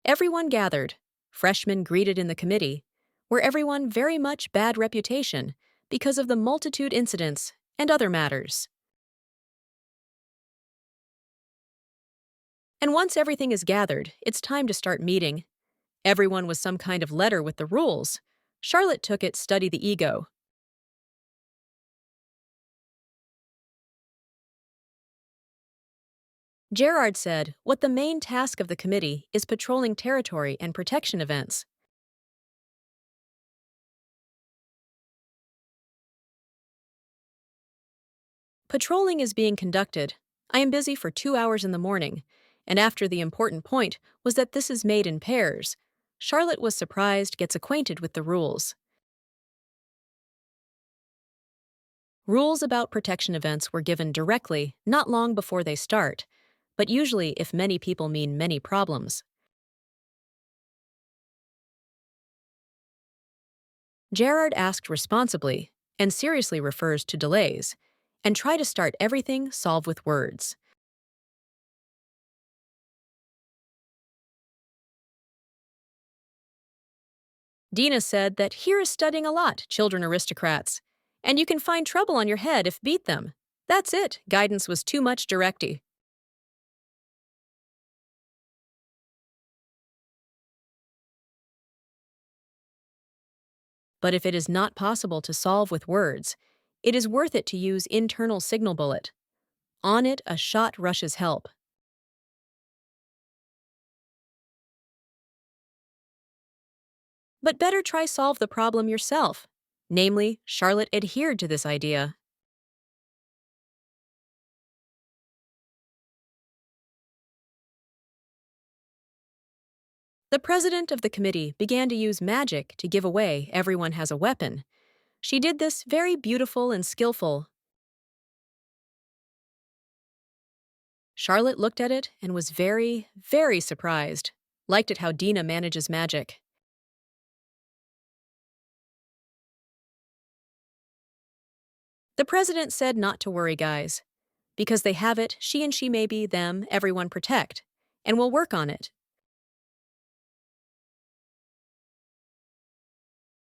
Everyone gathered, freshmen greeted in the committee, where everyone very much bad reputation because of the multitude incidents and other matters. And once everything is gathered, it's time to start meeting. Everyone was some kind of letter with the rules. Charlotte took it study the ego. Gerard said what the main task of the committee is patrolling territory and protection events. Patrolling is being conducted. I am busy for 2 hours in the morning, and after the important point was that this is made in pairs. Charlotte was surprised, gets acquainted with the rules. Rules about protection events were given directly, not long before they start, but usually if many people mean many problems. Gerard asked responsibly, and seriously refers to delays, and try to start everything solve with words. Dina said that here is studying a lot, children aristocrats, and you can find trouble on your head if beat them. That's it, guidance was too much directy. But if it is not possible to solve with words, it is worth it to use internal signal bullet. On it, a shot rushes help. But better try solve the problem yourself. Namely, Charlotte adhered to this idea. The president of the committee began to use magic to give away everyone has a weapon. She did this very beautiful and skillful. Charlotte looked at it and was very, very surprised. Liked it how Dina manages magic. The president said not to worry, guys. Because they have it, she and she may be them, everyone protect. And we'll work on it.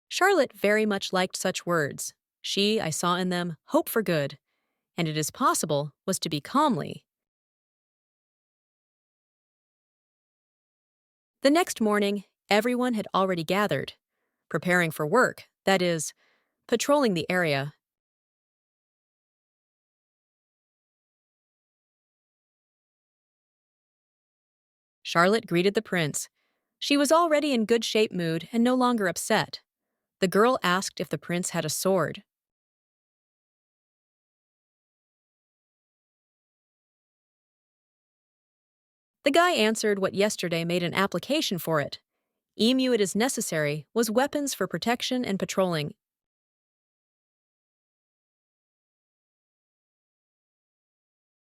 Charlotte very much liked such words. She, I saw in them, hope for good. And it is possible was to be calmly. The next morning, everyone had already gathered, preparing for work, that is, patrolling the area. Charlotte greeted the prince. She was already in good shape mood and no longer upset. The girl asked if the prince had a sword. The guy answered what yesterday made an application for it. Emu it is necessary was weapons for protection and patrolling.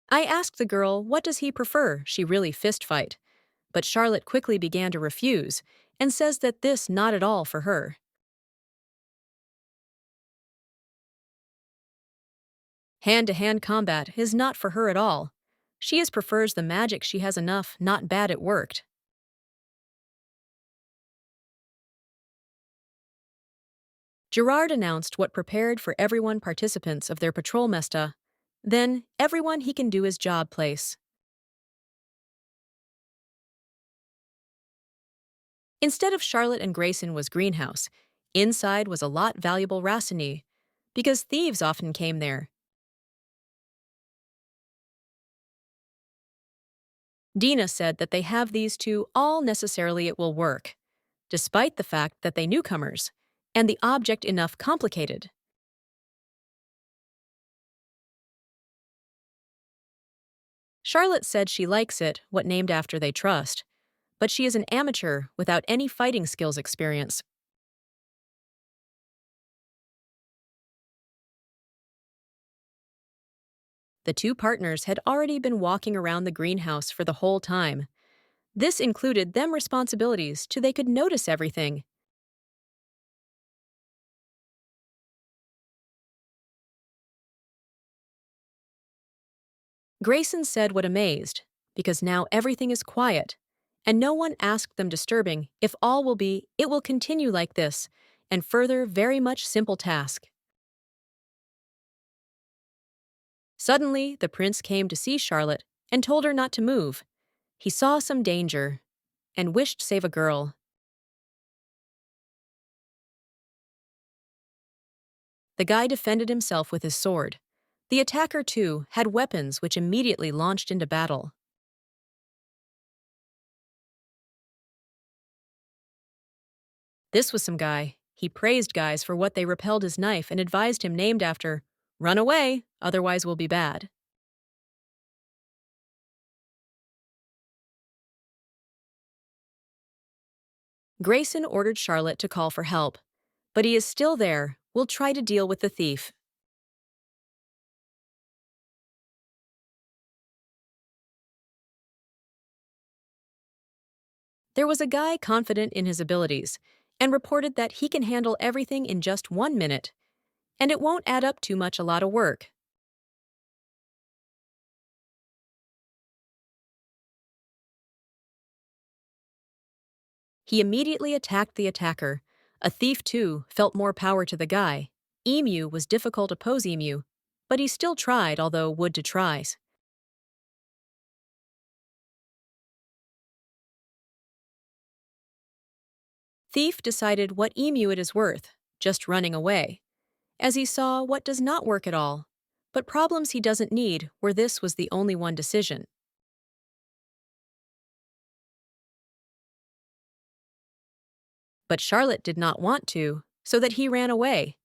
I asked the girl what does he prefer, she really fist fight. But Charlotte quickly began to refuse and says that this not at all for her. Hand-to-hand combat is not for her at all. She is prefers the magic she has enough, not bad it worked. Gerard announced what prepared for everyone participants of their patrol mesta. Then, everyone he can do his job place. Instead of Charlotte and Grayson was greenhouse, inside was a lot valuable Rassini, because thieves often came there. Dina said that they have these two all necessarily it will work, despite the fact that they newcomers, and the object enough complicated. Charlotte said she likes it, what named after they trust, but she is an amateur without any fighting skills experience. The two partners had already been walking around the greenhouse for the whole time. This included them responsibilities till they could notice everything. Grayson said what amazed, because now everything is quiet, and no one asked them disturbing if all will be, it will continue like this, and further very much simple task. Suddenly, the prince came to see Charlotte and told her not to move. He saw some danger and wished to save a girl. The guy defended himself with his sword. The attacker, too, had weapons which immediately launched into battle. This was some guy. He praised guys for what they repelled his knife and advised him named after, "Run away, otherwise we'll be bad." Grayson ordered Charlotte to call for help. But he is still there. We'll try to deal with the thief. There was a guy confident in his abilities and reported that he can handle everything in just 1 minute, and it won't add up too much a lot of work. He immediately attacked the attacker. A thief, too, felt more power to the guy. Emu was difficult to oppose Emu, but he still tried, although would to tries. Thief decided what Emu it is worth, just running away, as he saw what does not work at all, but problems he doesn't need where this was the only one decision. But Charlotte did not want to, so that he ran away,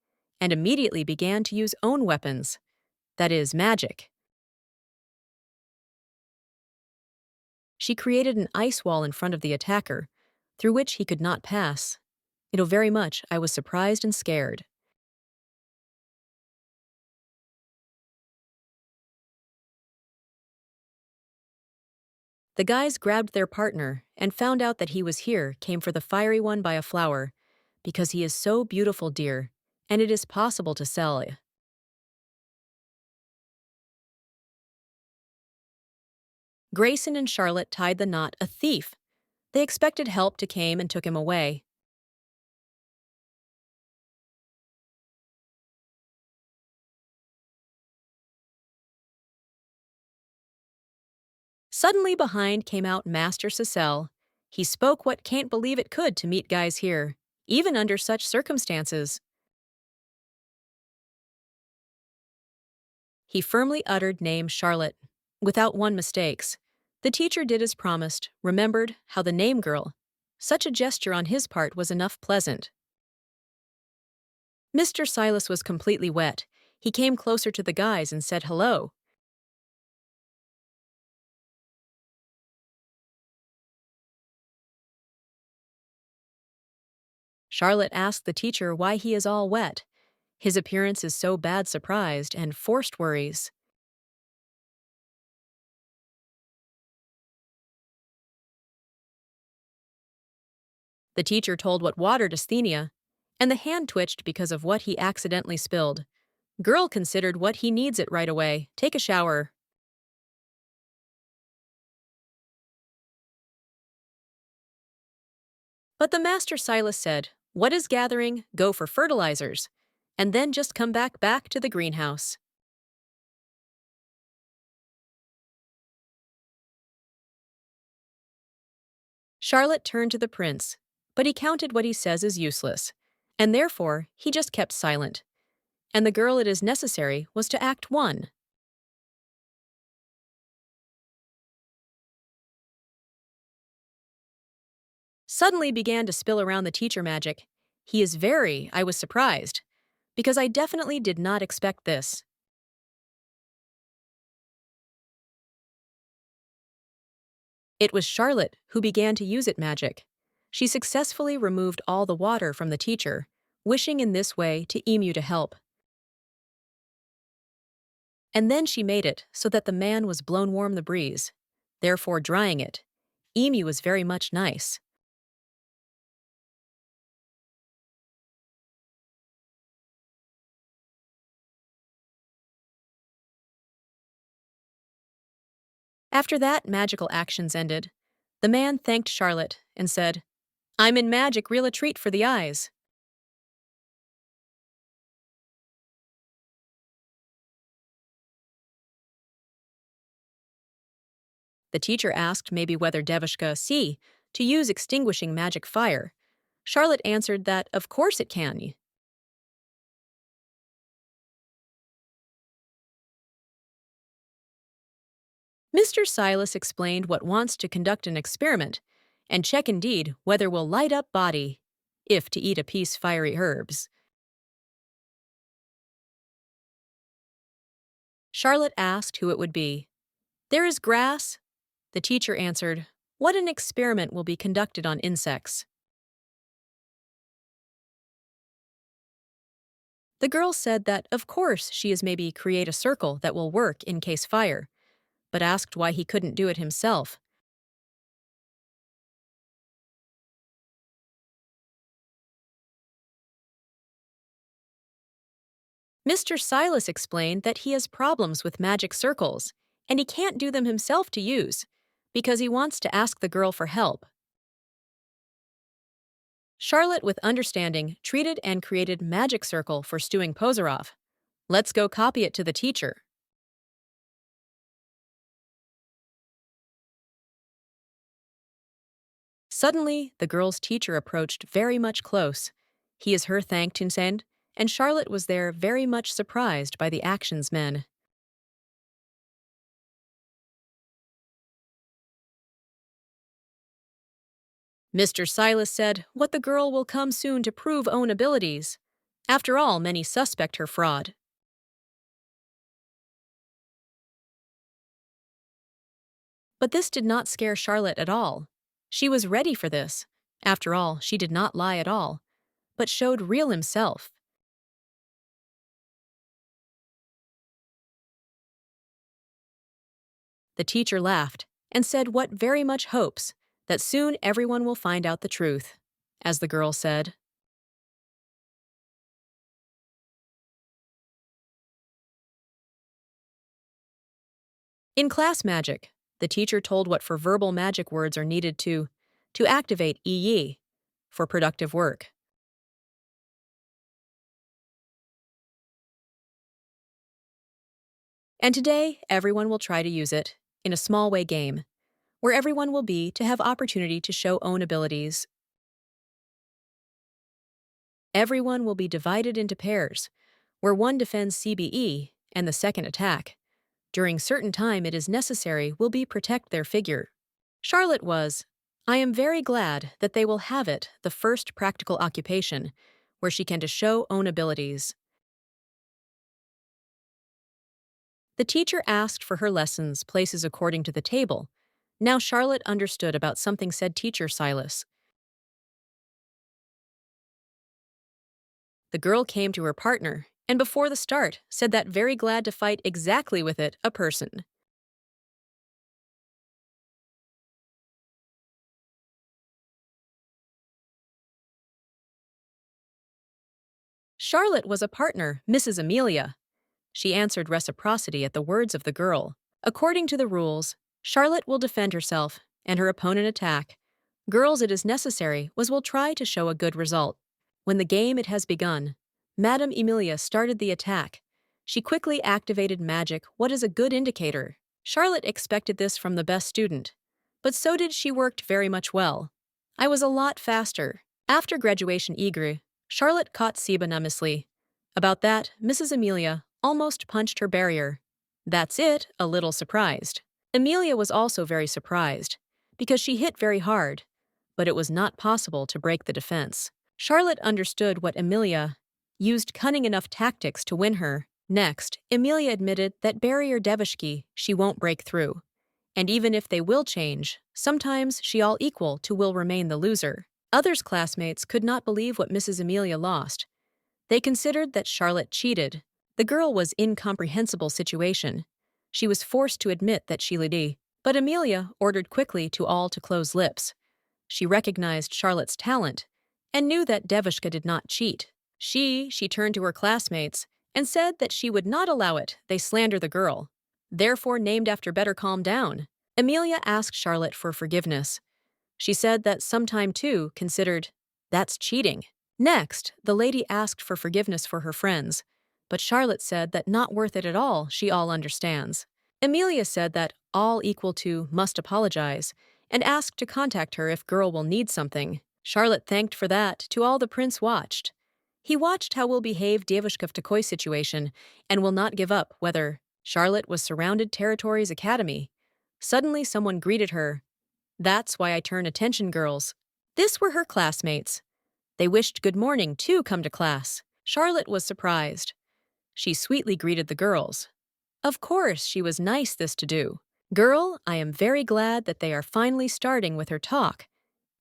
and immediately began to use own weapons, that is, magic. She created an ice wall in front of the attacker, through which he could not pass. Very much I was surprised and scared. The guys grabbed their partner and found out that he was here came for the fiery one by a flower, because he is so beautiful, dear, and it is possible to sell. Grayson and Charlotte tied the knot a thief. They expected help to came and took him away. Suddenly behind came out Master Cecil. He spoke what can't believe it could to meet guys here, even under such circumstances. He firmly uttered name Charlotte, without one mistakes. The teacher did as promised, remembered how the name girl. Such a gesture on his part was enough pleasant. Mr. Silas was completely wet. He came closer to the guys and said hello. Charlotte asked the teacher why he is all wet. His appearance is so bad surprised and forced worries. The teacher told what water Dysthenia, and the hand twitched because of what he accidentally spilled. Girl considered what he needs it right away. Take a shower. But the Master Silas said, what is gathering? Go for fertilizers. And then just come back to the greenhouse. Charlotte turned to the prince, but he counted what he says is useless, and therefore he just kept silent. And the girl it is necessary was to act one. Suddenly began to spill around the teacher magic. I was surprised, because I definitely did not expect this. It was Charlotte who began to use it magic. She successfully removed all the water from the teacher, wishing in this way to Emu to help. And then she made it so that the man was blown warm the breeze, therefore drying it. Emu was very much nice. After that magical actions ended, the man thanked Charlotte and said, I'm in magic, real a treat for the eyes. The teacher asked maybe whether Devishka see to use extinguishing magic fire. Charlotte answered that of course it can. Mr. Silas explained what wants to conduct an experiment and check indeed whether will light up body, if to eat a piece fiery herbs. Charlotte asked who it would be. There is grass. The teacher answered, what an experiment will be conducted on insects. The girl said that of course she is maybe create a circle that will work in case fire, but asked why he couldn't do it himself. Mr. Silas explained that he has problems with magic circles, and he can't do them himself to use, because he wants to ask the girl for help. Charlotte, with understanding, treated and created magic circle for stewing Pozerov. Let's go copy it to the teacher. Suddenly, the girl's teacher approached very much close. He is her thanked and send, and Charlotte was there very much surprised by the actions men. Mr. Silas said, what the girl will come soon to prove own abilities. After all, many suspect her fraud. But this did not scare Charlotte at all. She was ready for this. After all, she did not lie at all, but showed real himself. The teacher laughed. and said what very much hopes that soon everyone will find out the truth. As the girl said, in class magic, the teacher told what for verbal magic words are needed to activate EE for productive work. And today, everyone will try to use it in a small way game, where everyone will be to have opportunity to show own abilities. Everyone will be divided into pairs, where one defends CBE and the second attack. During certain time it is necessary will be protect their figure. Charlotte was, I am very glad that they will have it the first practical occupation, where she can to show own abilities. The teacher asked for her lessons places according to the table. Now Charlotte understood about something said teacher Silas. The girl came to her partner, and before the start, said that very glad to fight exactly with it, a person. Charlotte was a partner, Mrs. Amelia. She answered reciprocity at the words of the girl. According to the rules, Charlotte will defend herself, and her opponent attack. Girls, it is necessary, will try to show a good result. When the game it has begun, Madame Emilia started the attack. She quickly activated magic, what is a good indicator. Charlotte expected this from the best student. But so did she worked very much well. I was a lot faster. After graduation eager, Charlotte caught Seba numbly. About that, Mrs. Amelia almost punched her barrier. That's it, a little surprised. Amelia was also very surprised, because she hit very hard, but it was not possible to break the defense. Charlotte understood what Amelia used cunning enough tactics to win her. Next, Amelia admitted that barrier Devishki she won't break through. And even if they will change, sometimes she all equal to will remain the loser. Others classmates could not believe what Mrs. Amelia lost. They considered that Charlotte cheated. The girl was incomprehensible situation. She was forced to admit that she lady, but Amelia ordered quickly to all to close lips. She recognized Charlotte's talent and knew that Devishka did not cheat. She turned to her classmates and said that she would not allow it. They slander the girl. Therefore named after better calm down. Amelia asked Charlotte for forgiveness. She said that sometime too considered that's cheating. Next, the lady asked for forgiveness for her friends, but Charlotte said that not worth it at all, she all understands. Amelia said that all equal to must apologize, and asked to contact her if girl will need something. Charlotte thanked for that to all the prince watched. He watched how will behave Devushka v takoi situation, and will not give up whether Charlotte was surrounded territories academy. Suddenly someone greeted her. That's why I turn attention girls. This were her classmates. They wished good morning to come to class. Charlotte was surprised. She sweetly greeted the girls. Of course, she was nice this to do. Girl, I am very glad that they are finally starting with her talk.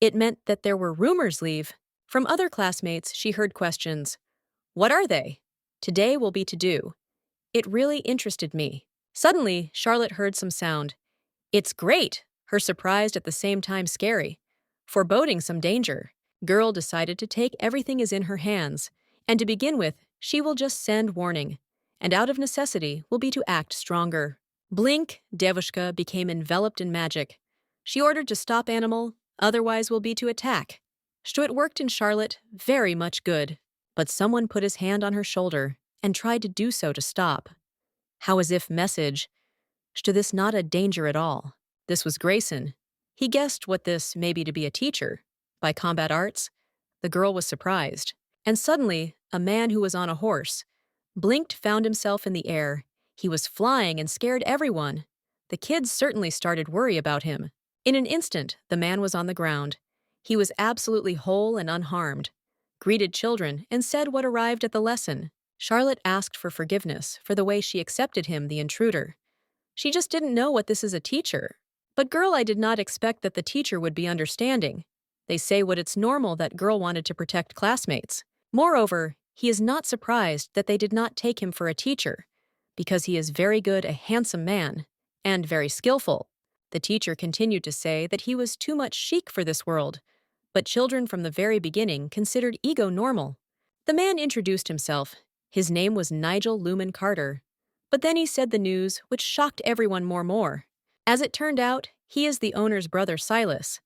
It meant that there were rumors leave. From other classmates, she heard questions. What are they? Today will be to do. It really interested me. Suddenly, Charlotte heard some sound. It's great, her surprised at the same time scary. Foreboding some danger. Girl decided to take everything is in her hands, and to begin with, she will just send warning, and out of necessity will be to act stronger. Blink, Devushka became enveloped in magic. She ordered to stop animal, otherwise will be to attack. It worked in Charlotte very much good, but someone put his hand on her shoulder and tried to do so to stop. How as if message, to this not a danger at all. This was Grayson. He guessed what this may be to be a teacher. By combat arts, the girl was surprised. And suddenly, a man who was on a horse, blinked found himself in the air. He was flying and scared everyone. The kids certainly started worry about him. In an instant, the man was on the ground. He was absolutely whole and unharmed. Greeted children and said what arrived at the lesson. Charlotte asked for forgiveness for the way she accepted him, the intruder. She just didn't know what this is a teacher. But girl, I did not expect that the teacher would be understanding. They say what it's normal that girl wanted to protect classmates. Moreover, he is not surprised that they did not take him for a teacher, because he is very good, a handsome man, and very skillful. The teacher continued to say that he was too much chic for this world, but children from the very beginning considered ego normal. The man introduced himself. His name was Nigel Lumen Carter. But then he said the news, which shocked everyone more. As it turned out, he is the owner's brother Silas.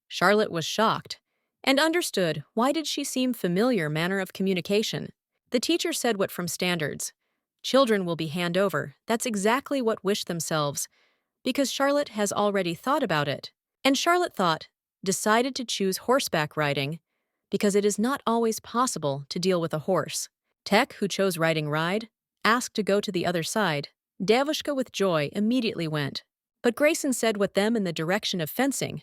Charlotte was shocked and understood why did she seem familiar manner of communication. The teacher said what from standards. Children will be hand over. That's exactly what wish themselves, because Charlotte has already thought about it. And Charlotte decided to choose horseback riding because it is not always possible to deal with a horse. Tech, who chose riding ride, asked to go to the other side. Devushka with joy immediately went. But Grayson said with them in the direction of fencing.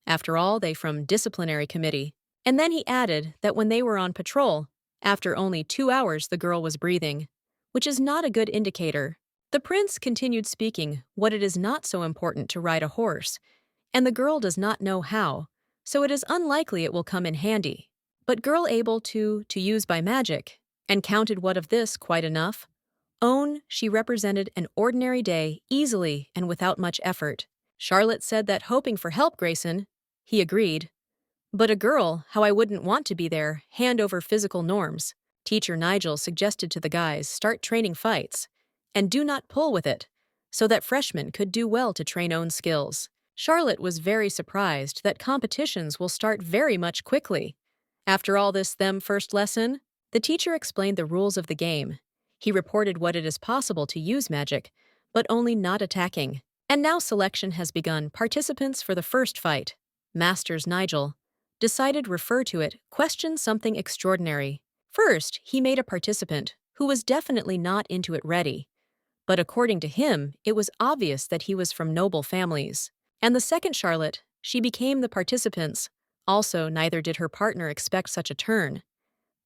After all, they from disciplinary committee. And then he added that when they were on patrol, after only 2 hours the girl was breathing, which is not a good indicator. The prince continued speaking what it is not so important to ride a horse, and the girl does not know how, so it is unlikely it will come in handy. But girl able to use by magic, and counted what of this quite enough. She represented an ordinary day easily and without much effort. Charlotte said that hoping for help Grayson, he agreed. But a girl, how I wouldn't want to be there, hand over physical norms. Teacher Nigel suggested to the guys start training fights, and do not pull with it, so that freshmen could do well to train own skills. Charlotte was very surprised that competitions will start very much quickly. After all this them first lesson, the teacher explained the rules of the game. He reported what it is possible to use magic, but only not attacking. And now selection has begun. Participants for the first fight. Masters Nigel decided refer to it, question something extraordinary. First, he made a participant who was definitely not into it ready. But according to him, it was obvious that he was from noble families. And the second Charlotte, she became the participants. Also, neither did her partner expect such a turn.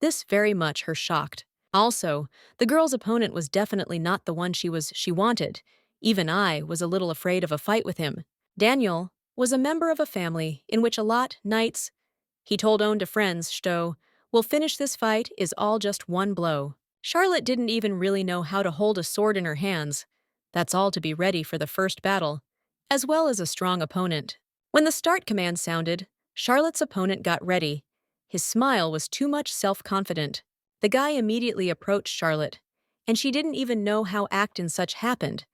This very much her shocked. Also, the girl's opponent was definitely not the one she wanted. Even I was a little afraid of a fight with him. Daniel was a member of a family in which a lot nights. He told own to friends, we'll finish this fight is all just one blow. Charlotte didn't even really know how to hold a sword in her hands. That's all to be ready for the first battle, as well as a strong opponent. When the start command sounded, Charlotte's opponent got ready. His smile was too much self-confident. The guy immediately approached Charlotte, and she didn't even know how act in such happened,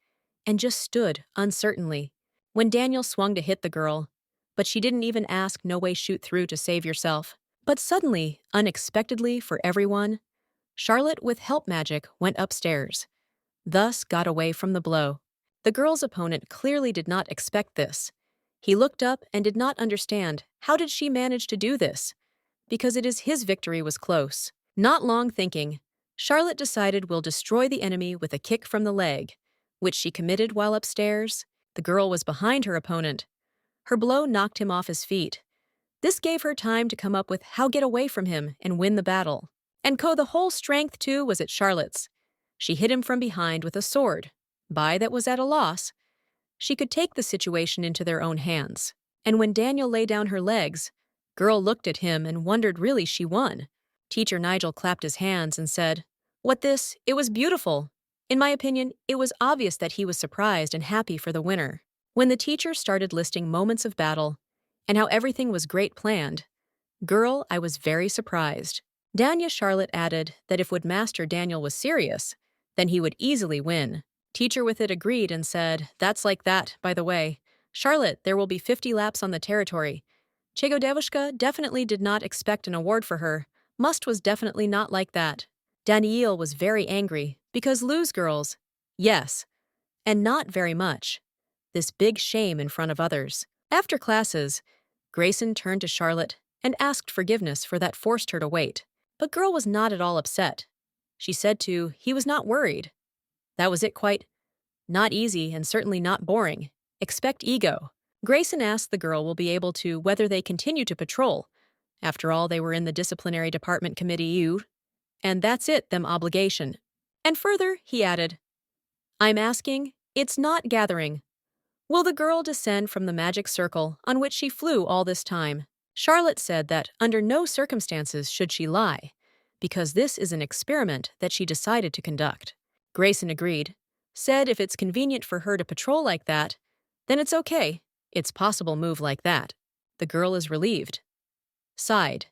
and just stood uncertainly. When Daniel swung to hit the girl, but she didn't even ask no way shoot through to save yourself. But suddenly, unexpectedly for everyone, Charlotte with help magic went upstairs, thus got away from the blow. The girl's opponent clearly did not expect this. He looked up and did not understand how did she manage to do this, because it is his victory was close. Not long thinking, Charlotte decided we'll destroy the enemy with a kick from the leg, which she committed while upstairs. The girl was behind her opponent. Her blow knocked him off his feet. This gave her time to come up with how get away from him and win the battle. And the whole strength too was at Charlotte's. She hit him from behind with a sword. That was at a loss. She could take the situation into their own hands. And when Daniel lay down her legs, girl looked at him and wondered really she won. Teacher Nigel clapped his hands and said, it was beautiful. In my opinion, it was obvious that he was surprised and happy for the winner. When the teacher started listing moments of battle and how everything was great planned, girl, I was very surprised. Danya Charlotte added that if Woodmaster Daniel was serious, then he would easily win. Teacher with it agreed and said, that's like that, by the way. Charlotte, there will be 50 laps on the territory. Chego Devushka definitely did not expect an award for her. Must was definitely not like that. Daniel was very angry, because lose girls. Yes. And not very much. This big shame in front of others. After classes, Grayson turned to Charlotte and asked forgiveness for that forced her to wait. But girl was not at all upset. She said he was not worried. That was it quite not easy and certainly not boring. Expect ego. Grayson asked the girl will be able to whether they continue to patrol. After all, they were in the disciplinary department committee, and that's it, them obligation. And further, he added, I'm asking, it's not gathering. Will the girl descend from the magic circle on which she flew all this time? Charlotte said that under no circumstances should she lie, because this is an experiment that she decided to conduct. Grayson agreed, said if it's convenient for her to patrol like that, then it's okay. its possible move like that. The girl is relieved. Sighed.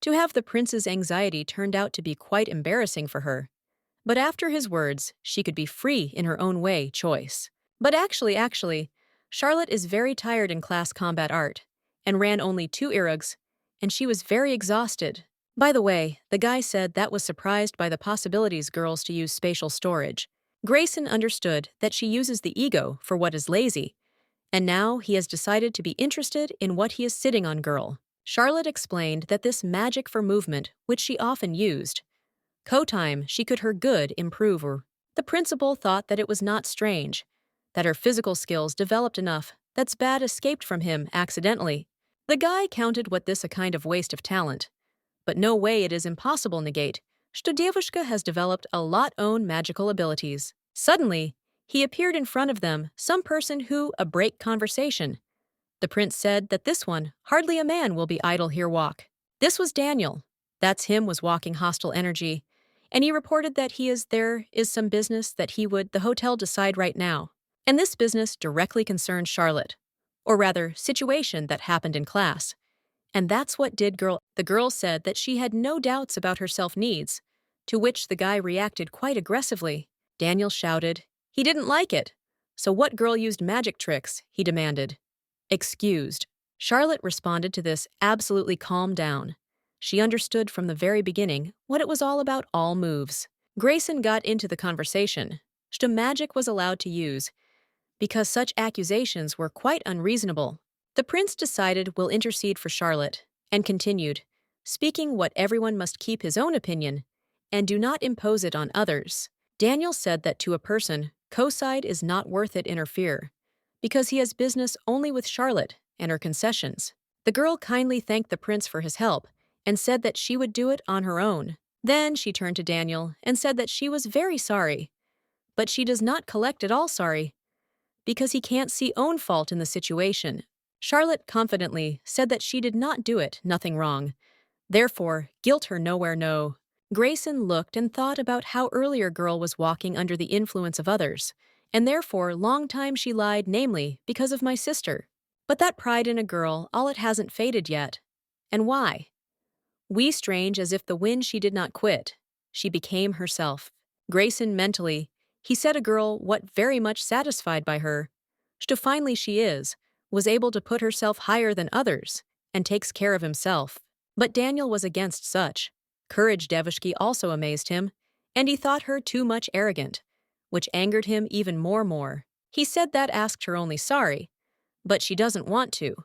To have the prince's anxiety turned out to be quite embarrassing for her. But after his words, she could be free in her own way choice. But actually, Charlotte is very tired in class combat art, and ran only 2 irugs, and she was very exhausted. By the way, the guy said that was surprised by the possibilities girls to use spatial storage. Grayson understood that she uses the ego for what is lazy, and now he has decided to be interested in what he is sitting on girl. Charlotte explained that this magic for movement, which she often used, co-time she could her good improve her. The principal thought that it was not strange, that her physical skills developed enough that's bad escaped from him accidentally. The guy counted what this a kind of waste of talent. But no way it is impossible negate. Что has developed a lot own magical abilities. Suddenly, he appeared in front of them, some person who a break conversation. The prince said that this one, hardly a man will be idle here walk. This was Daniel. That's him was walking hostile energy. And he reported that there is some business that the hotel decide right now. And this business directly concerned Charlotte. Or rather, situation that happened in class. And that's what did girl. The girl said that she had no doubts about her self-needs, to which the guy reacted quite aggressively. Daniel shouted. He didn't like it. So what girl used magic tricks, he demanded. Excused. Charlotte responded to this absolutely calm down. She understood from the very beginning what it was all about all moves. Grayson got into the conversation. Что magic was allowed to use, because such accusations were quite unreasonable. The prince decided will intercede for Charlotte, and continued, speaking what everyone must keep his own opinion, and do not impose it on others. Daniel said that to a person, co-side is not worth it interfere, because he has business only with Charlotte and her concessions. The girl kindly thanked the prince for his help, and said that she would do it on her own. Then she turned to Daniel and said that she was very sorry, but she does not collect at all sorry, because he can't see own fault in the situation. Charlotte confidently said that she did not do it, nothing wrong. Therefore, guilt her nowhere no. Grayson looked and thought about how earlier girl was walking under the influence of others, and therefore long time she lied, namely, because of my sister. But that pride in a girl, all it hasn't faded yet. And why? We strange as if the wind she did not quit. She became herself. Grayson mentally, he said a girl what very much satisfied by her. Što finally she was able to put herself higher than others, and takes care of himself. But Daniel was against such. Courage Devushki also amazed him, and he thought her too much arrogant, which angered him even more. He said that asked her only sorry, but she doesn't want to.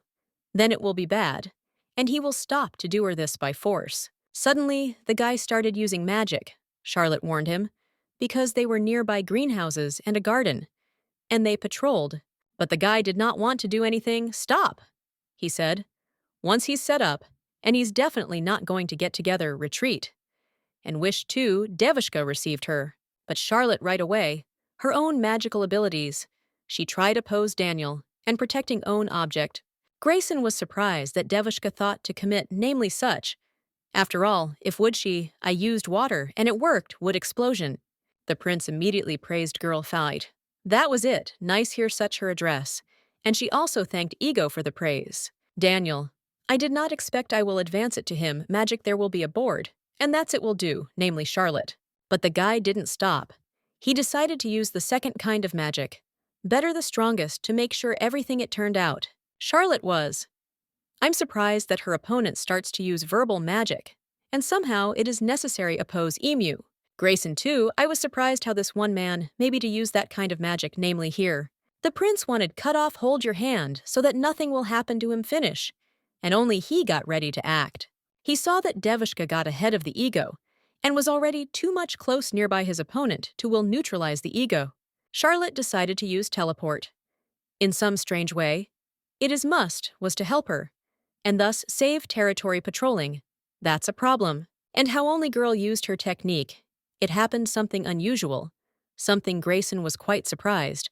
Then it will be bad, and he will stop to do her this by force. Suddenly, the guy started using magic, Charlotte warned him, because they were nearby greenhouses and a garden, and they patrolled. But the guy did not want to do anything. Stop, he said. Once he's set up, and he's definitely not going to get together, retreat. And wished too, Devushka received her. But Charlotte right away, her own magical abilities. She tried to oppose Daniel, and protecting own object. Grayson was surprised that Devushka thought to commit, namely such. After all, if I used water, and it worked, would explosion. The prince immediately praised girl fight. That was it, nice hear such her address. And she also thanked Ego for the praise. Daniel, I did not expect I will advance it to him, magic there will be a board, and that's it will do, namely Charlotte. But the guy didn't stop. He decided to use the second kind of magic. Better the strongest to make sure everything it turned out. Charlotte was. I'm surprised that her opponent starts to use verbal magic, and somehow it is necessary oppose Emu. Grayson too, I was surprised how this one man, maybe to use that kind of magic, namely here. The prince wanted cut off hold your hand so that nothing will happen to him finish, and only he got ready to act. He saw that Devushka got ahead of the ego, and was already too much close nearby his opponent to will neutralize the ego. Charlotte decided to use teleport. In some strange way, it is must was to help her, and thus save territory patrolling. That's a problem. And how only girl used her technique. It happened something unusual, something Grayson was quite surprised,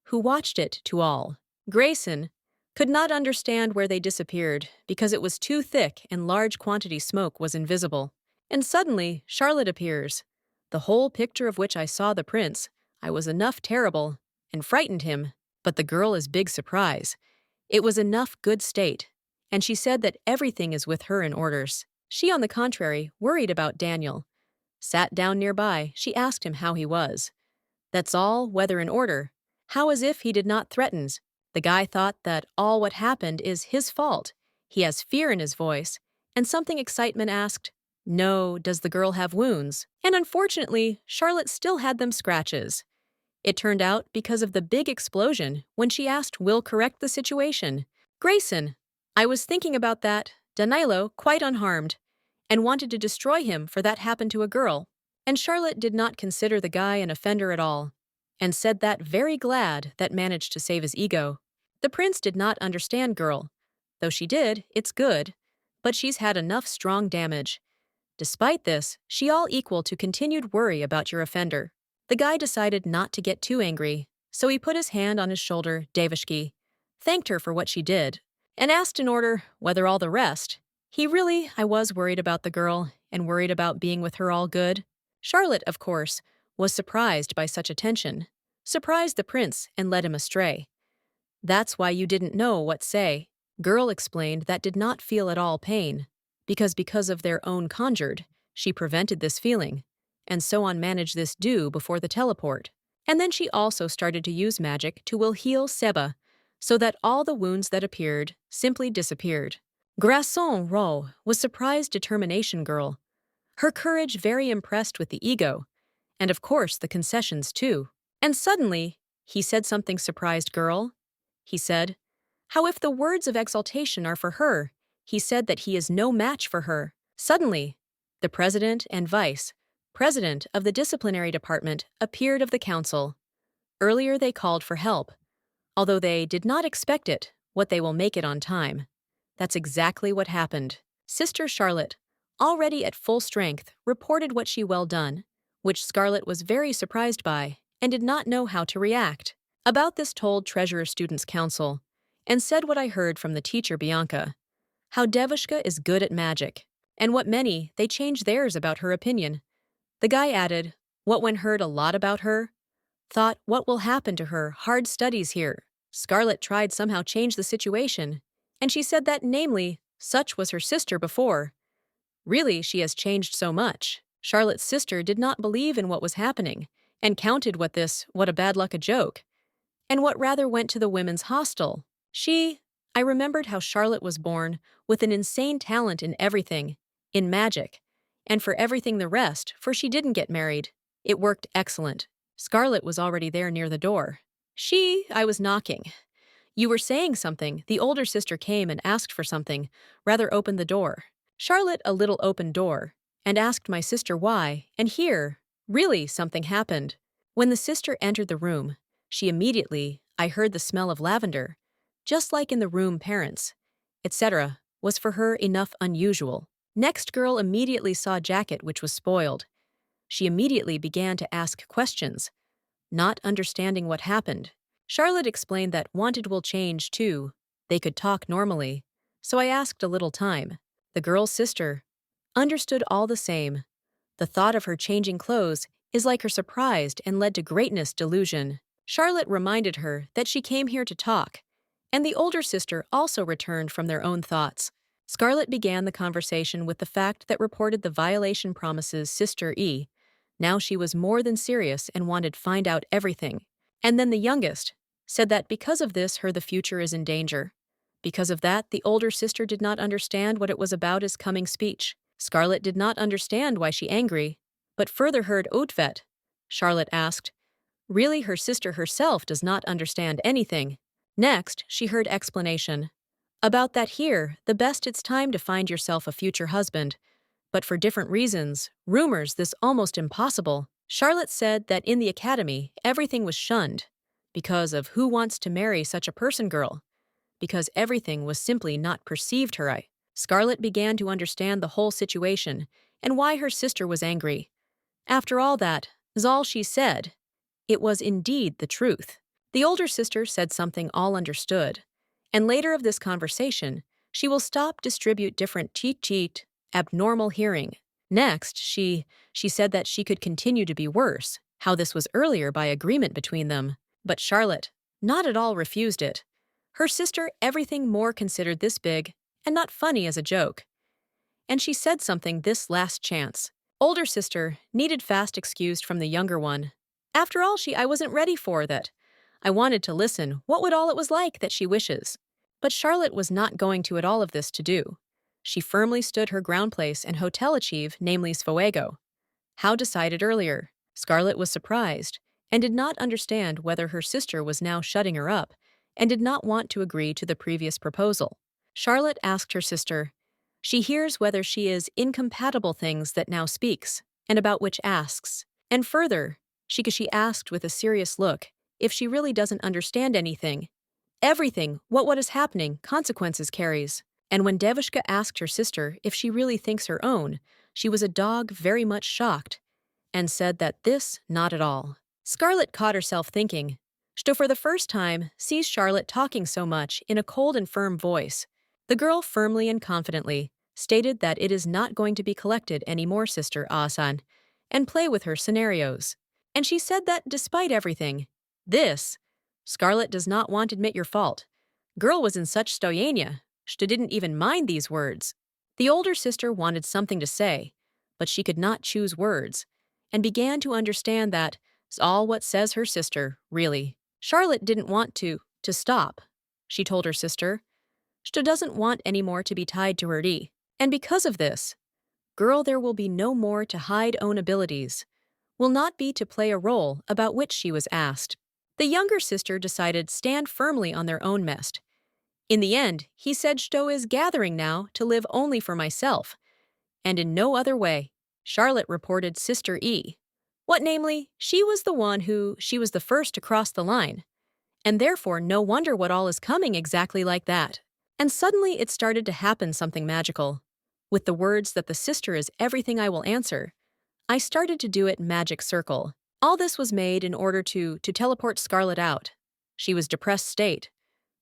who watched it to all. Grayson could not understand where they disappeared because it was too thick and large quantity smoke was invisible. And suddenly, Charlotte appears. The whole picture of which I saw the prince, I was enough terrible, and frightened him, but the girl is big surprise. It was enough good state, and she said that everything is with her in orders. She, on the contrary, worried about Daniel. Sat down nearby, she asked him how he was. That's all, whether in order. How as if he did not threaten. The guy thought that all what happened is his fault. He has fear in his voice, and something excitement asked, "No, does the girl have wounds?" And unfortunately, Charlotte still had them scratches. It turned out because of the big explosion when she asked Will correct the situation. Grayson, I was thinking about that, Danilo quite unharmed, and wanted to destroy him for that happened to a girl. And Charlotte did not consider the guy an offender at all, and said that very glad that managed to save his ego. The prince did not understand girl. Though she did, it's good, but she's had enough strong damage. Despite this, she all equal to continued worry about your offender. The guy decided not to get too angry, so he put his hand on his shoulder, Davishki, thanked her for what she did, and asked in order whether all the rest. I was worried about the girl and worried about being with her all good. Charlotte, of course, was surprised by such attention, surprised the prince and led him astray. That's why you didn't know what say. Girl explained that did not feel at all pain, because of their own conjured, she prevented this feeling, and so on managed this do before the teleport. And then she also started to use magic to will heal Seba, so that all the wounds that appeared simply disappeared. Grayson Ro was surprised determination girl. Her courage very impressed with the ego, and of course the concessions too. And suddenly, he said something surprised girl. He said, how if the words of exaltation are for her, he said that he is no match for her. Suddenly, the president and vice president of the disciplinary department appeared of the council. Earlier they called for help. Although they did not expect it, what they will make it on time. That's exactly what happened. Sister Charlotte, already at full strength, reported what she well done, which Scarlet was very surprised by and did not know how to react. About this told Treasurer Students' Council, and said what I heard from the teacher Bianca, how Devishka is good at magic, and what many, they changed theirs about her opinion. The guy added, what when heard a lot about her, thought what will happen to her hard studies here. Scarlet tried somehow change the situation, and she said that namely, such was her sister before. Really, she has changed so much. Charlotte's sister did not believe in what was happening, and counted what a bad luck a joke, and what rather went to the women's hostel. I remembered how Charlotte was born with an insane talent in everything, in magic, and for everything the rest, for she didn't get married. It worked excellent. Scarlet was already there near the door. I was knocking. You were saying something, the older sister came and asked for something, rather opened the door. Charlotte a little open door, and asked my sister why, and here, really something happened. When the sister entered the room, I heard the smell of lavender, just like in the room parents, etc., was for her enough unusual. Next girl immediately saw jacket which was spoiled. She immediately began to ask questions, not understanding what happened. Charlotte explained that wanted will change too. They could talk normally, so I asked a little time. The girl's sister understood all the same. The thought of her changing clothes is like her surprised and led to greatness delusion. Charlotte reminded her that she came here to talk, and the older sister also returned from their own thoughts. Scarlet began the conversation with the fact that reported the violation promises Sister E. Now she was more than serious and wanted find out everything. And then the youngest said that because of this the future is in danger. Because of that, the older sister did not understand what it was about his coming speech. Scarlet did not understand why she angry, but further heard Outvet. Charlotte asked, really her sister herself does not understand anything. Next, she heard explanation. About that here, the best it's time to find yourself a future husband, but for different reasons, rumors this almost impossible. Charlotte said that in the academy, everything was shunned, because of who wants to marry such a person girl, because everything was simply not perceived her. Scarlet began to understand the whole situation and why her sister was angry. After all that, all she said, it was indeed the truth. The older sister said something all understood, and later of this conversation, she will stop distribute different cheat abnormal hearing. Next, she said that she could continue to be worse, how this was earlier by agreement between them. But Charlotte not at all refused it. Her sister everything more considered this big and not funny as a joke. And she said something this last chance. Older sister needed fast excused from the younger one. After all, I wasn't ready for that. I wanted to listen what would all it was like that she wishes. But Charlotte was not going to at all of this to do. She firmly stood her ground place and hotel achieve, namely Sfuego. How decided earlier. Scarlett was surprised and did not understand whether her sister was now shutting her up and did not want to agree to the previous proposal. Charlotte asked her sister. She hears whether she is incompatible things that now speaks, and about which asks. And further, she asked with a serious look if she really doesn't understand anything. Everything, what is happening, consequences carries. And when Devushka asked her sister if she really thinks her own, she was a dog very much shocked, and said that this, not at all. Scarlett caught herself thinking. Sto for the first time sees Charlotte talking so much in a cold and firm voice. The girl firmly and confidently stated that it is not going to be collected anymore, Sister Asan, and play with her scenarios. And she said that despite everything, this, Scarlett does not want to admit your fault. Girl was in such stoyania, she didn't even mind these words. The older sister wanted something to say, but she could not choose words, and began to understand that it's all what says her sister, really. Charlotte didn't want to stop. She told her sister, she doesn't want any more to be tied to her D. And because of this, girl, there will be no more to hide own abilities, will not be to play a role about which she was asked. The younger sister decided stand firmly on their own mest. In the end, he said Sto is gathering now to live only for myself, and in no other way. Charlotte reported Sister E. What namely, she was the first to cross the line, and therefore no wonder what all is coming exactly like that. And suddenly it started to happen something magical. With the words that the sister is everything I will answer, I started to do it magic circle. All this was made in order to teleport Scarlett out. She was depressed state.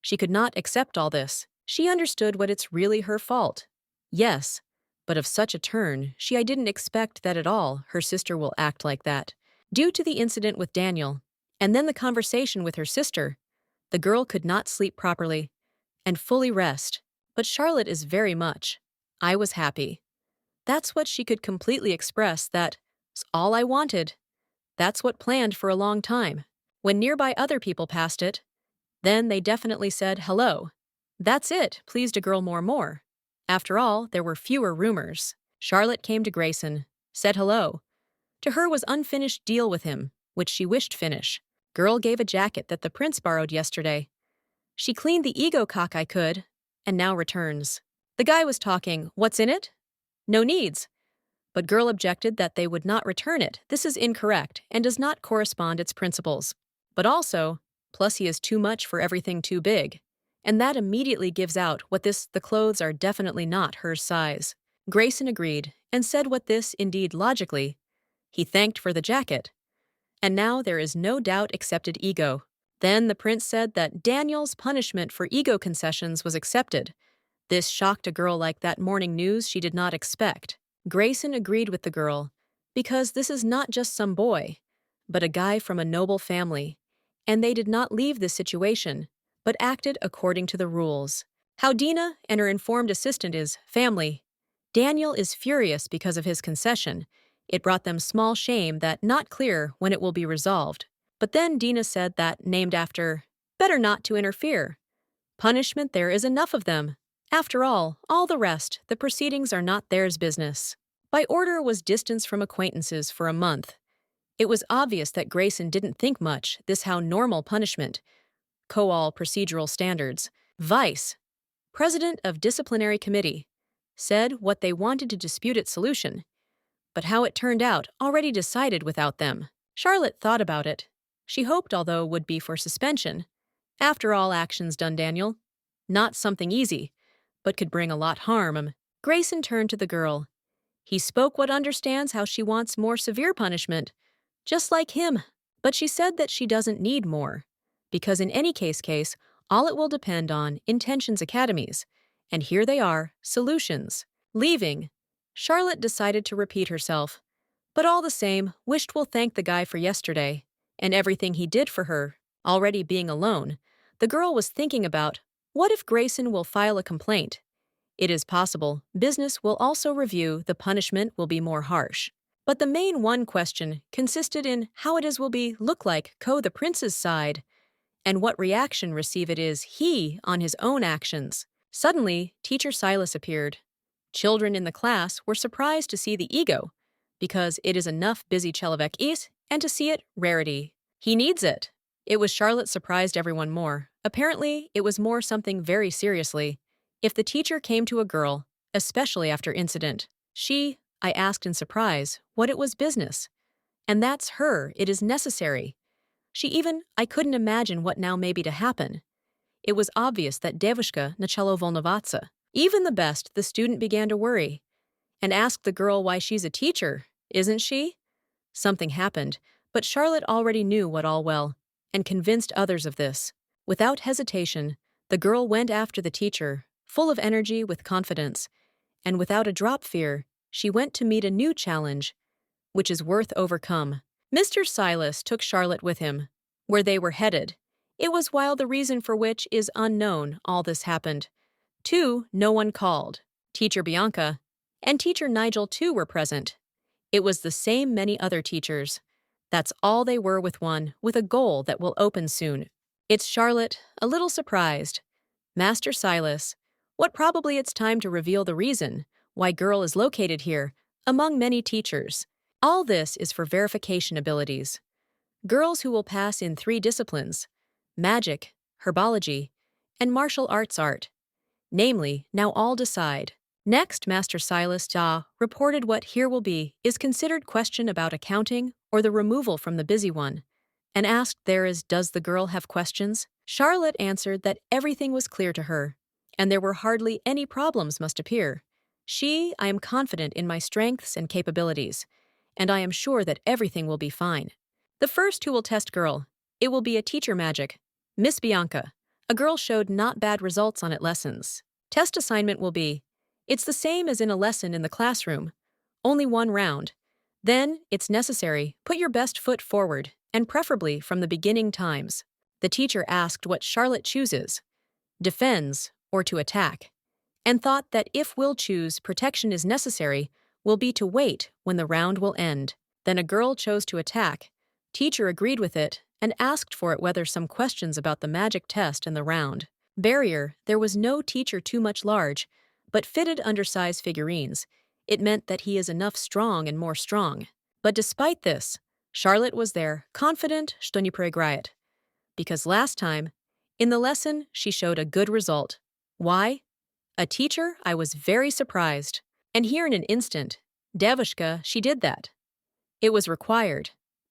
She could not accept all this. She understood what it's really her fault. Yes, but of such a turn, I didn't expect that at all her sister will act like that. Due to the incident with Daniel, and then the conversation with her sister, the girl could not sleep properly and fully rest. But Charlotte is very much. I was happy. That's what she could completely express, that's all I wanted. That's what planned for a long time. When nearby other people passed it, then they definitely said hello. That's it, pleased a girl more. After all, there were fewer rumors. Charlotte came to Grayson, said hello. To her was unfinished deal with him, which she wished finish. Girl gave a jacket that the prince borrowed yesterday. She cleaned the ego cock I could, and now returns. The guy was talking, what's in it? No needs. But girl objected that they would not return it. This is incorrect and does not correspond its principles. But also, plus he is too much for everything too big. And that immediately gives out the clothes are definitely not her size. Grayson agreed and said what this indeed logically. He thanked for the jacket. And now there is no doubt accepted ego. Then the prince said that Daniel's punishment for ego concessions was accepted. This shocked a girl like that morning news she did not expect. Grayson agreed with the girl, because this is not just some boy, but a guy from a noble family, and they did not leave this situation, but acted according to the rules. How Dina and her informed assistant is family. Daniel is furious because of his concession. It brought them small shame that not clear when it will be resolved. But then Dina said that, named after, better not to interfere. Punishment there is enough of them. After all the rest, the proceedings are not theirs business. By order was distance from acquaintances for a month. It was obvious that Grayson didn't think much, this how normal punishment. Coal procedural standards. Vice, president of disciplinary committee, said what they wanted to dispute its solution. But how it turned out already decided without them. Charlotte thought about it. She hoped although would be for suspension. After all actions done Daniel. Not something easy, but could bring a lot harm. Grayson turned to the girl. He spoke what understands how she wants more severe punishment. Just like him. But she said that she doesn't need more. Because in any case, all it will depend on intentions academies. And here they are, solutions. Leaving. Charlotte decided to repeat herself. But all the same, wished will thank the guy for yesterday. And everything he did for her, already being alone. The girl was thinking about, what if Grayson will file a complaint? It is possible business will also review the punishment will be more harsh. But the main one question consisted in how it is will be look like the prince's side, and what reaction receive it is he on his own actions. Suddenly, teacher Silas appeared. Children in the class were surprised to see the ego, because it is enough busy Chelovek is, and to see it, rarity. He needs it. It was Charlotte surprised everyone more. Apparently, it was more something very seriously. If the teacher came to a girl, especially after incident, I asked in surprise, what it was business. And that's her, it is necessary. I couldn't imagine what now may be to happen. It was obvious that Devushka начало волноваться. Even the best, the student began to worry, and asked the girl why she's a teacher, isn't she? Something happened, but Charlotte already knew what all well, and convinced others of this. Without hesitation, the girl went after the teacher, full of energy with confidence, and without a drop fear, she went to meet a new challenge, which is worth overcome. Mr. Silas took Charlotte with him. Where they were headed, it was while the reason for which is unknown all this happened. No one called. Teacher Bianca and Teacher Nigel too were present. It was the same many other teachers. That's all they were with a goal that will open soon. It's Charlotte, a little surprised. Master Silas, what probably it's time to reveal the reason why girl is located here, among many teachers. All this is for verification abilities. Girls who will pass in 3 disciplines, magic, herbology, and martial arts art. Namely, now all decide. Next, Master Silas reported what here will be is considered question about accounting or the removal from the busy one, and asked does the girl have questions? Charlotte answered that everything was clear to her, and there were hardly any problems must appear. I am confident in my strengths and capabilities, and I am sure that everything will be fine. The first who will test girl, it will be a teacher magic, Miss Bianca. A girl showed not bad results on it lessons. Test assignment will be, it's the same as in a lesson in the classroom, only 1 round. Then, it's necessary, put your best foot forward, and preferably from the beginning times. The teacher asked what Charlotte chooses, defends or to attack, and thought that if will choose protection is necessary, will be to wait when the round will end. Then a girl chose to attack. Teacher agreed with it and asked for it whether some questions about the magic test and the round. Barrier, there was no teacher too much large, but fitted undersized figurines. It meant that he is enough strong and more strong. But despite this, Charlotte was there, confident, что не проиграет. Because last time, in the lesson, she showed a good result. Why? A teacher, I was very surprised. And here in an instant, Devushka, she did that. It was required.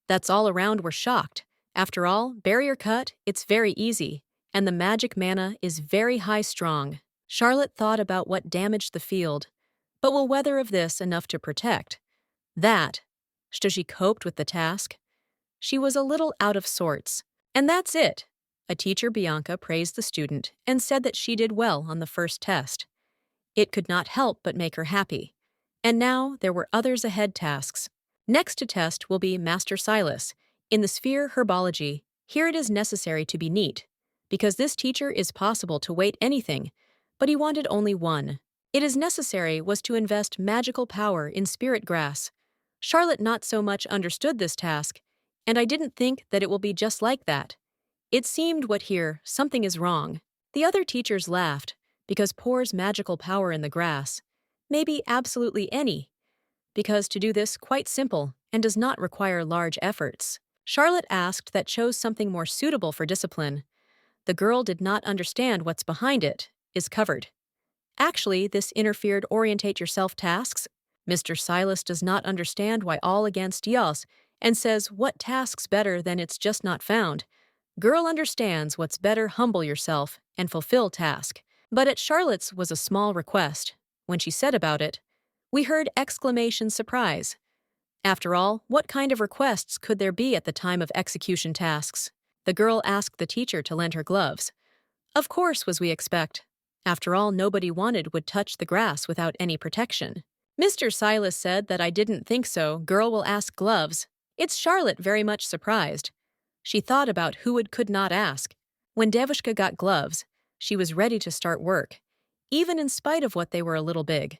That's all around were shocked. After all, barrier cut, it's very easy, and the magic mana is very high strong. Charlotte thought about what damaged the field, but will weather of this enough to protect. That, что she coped with the task. She was a little out of sorts. And that's it. A teacher Bianca praised the student and said that she did well on the first test. It could not help but make her happy. And now there were others ahead tasks. Next to test will be Master Silas. In the sphere Herbology, here it is necessary to be neat, because this teacher is possible to wait anything, but he wanted only 1. It is necessary was to invest magical power in spirit grass. Charlotte not so much understood this task, and I didn't think that it will be just like that. It seemed what here, something is wrong. The other teachers laughed, because pours magical power in the grass. Maybe absolutely any, because to do this quite simple and does not require large efforts. Charlotte asked that chose something more suitable for discipline. The girl did not understand what's behind it, is covered. Actually, this interfered orientate yourself tasks. Mr. Silas does not understand why all against yos and says what tasks better than it's just not found. Girl understands what's better humble yourself and fulfill task. But at Charlotte's was a small request. When she said about it, we heard exclamation surprise. After all, what kind of requests could there be at the time of execution tasks? The girl asked the teacher to lend her gloves. Of course, was we expect. After all, nobody would touch the grass without any protection. Mr. Silas said that I didn't think so. Girl will ask gloves. It's Charlotte very much surprised. She thought about who could not ask. When Devushka got gloves, she was ready to start work, even in spite of what they were a little big.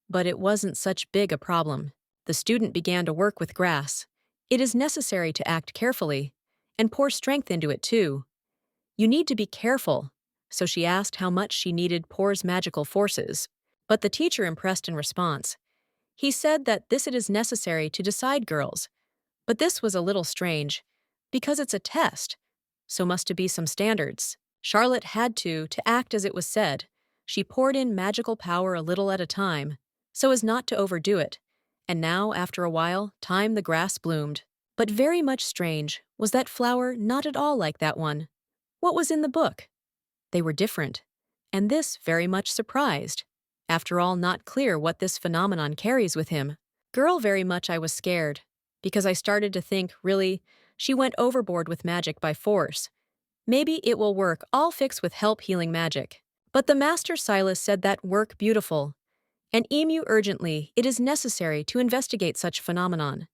But it wasn't such big a problem. The student began to work with grass. It is necessary to act carefully and pour strength into it too. You need to be careful. So she asked how much she needed Pour's magical forces. But the teacher impressed in response. He said that this it is necessary to decide girls. But this was a little strange, because it's a test, so must to be some standards. Charlotte had to act as it was said. She poured in magical power a little at a time, so as not to overdo it. And now, after a while, the grass bloomed. But very much strange was that flower not at all like that one. What was in the book? They were different, and this very much surprised. After all, not clear what this phenomenon carries with him. Girl, very much I was scared, because I started to think, really, she went overboard with magic by force. Maybe it will work, all fix with help healing magic. But the master Silas said that work beautiful. And Emu urgently, it is necessary to investigate such phenomenon.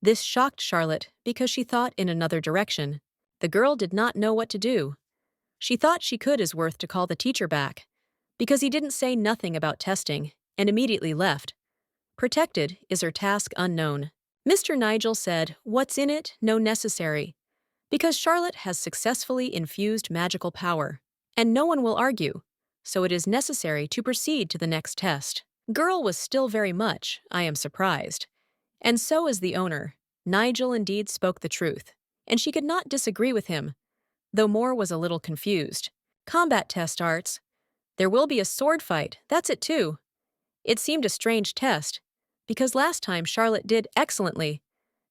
This shocked Charlotte because she thought in another direction. The girl did not know what to do. She thought she could is worth to call the teacher back, because he didn't say nothing about testing, and immediately left. Protected is her task unknown. Mr. Nigel said, what's in it, no necessary, because Charlotte has successfully infused magical power, and no one will argue, so it is necessary to proceed to the next test. Girl was still very much, I am surprised. And so is the owner. Nigel indeed spoke the truth, and she could not disagree with him, though Moore was a little confused. Combat test arts. There will be a sword fight, that's it too. It seemed a strange test, because last time Charlotte did excellently.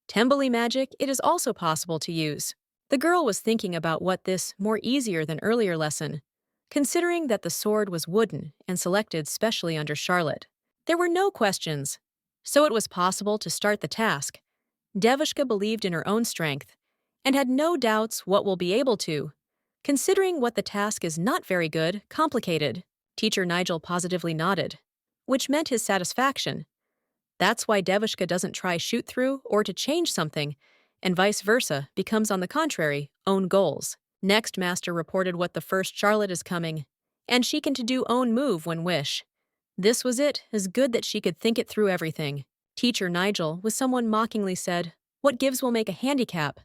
Tembly magic it is also possible to use. The girl was thinking about what this more easier than earlier lesson, considering that the sword was wooden and selected specially under Charlotte. There were no questions, so it was possible to start the task. Devushka believed in her own strength, and had no doubts what will be able to, considering what the task is not very good, complicated. Teacher Nigel positively nodded, which meant his satisfaction. That's why Devushka doesn't try shoot through or to change something, and vice versa becomes on the contrary, own goals. Next master reported what the first Charlotte is coming, and she can to do own move when wish. This was it, as good that she could think it through everything. Teacher Nigel, with someone mockingly said, what gives will make a handicap.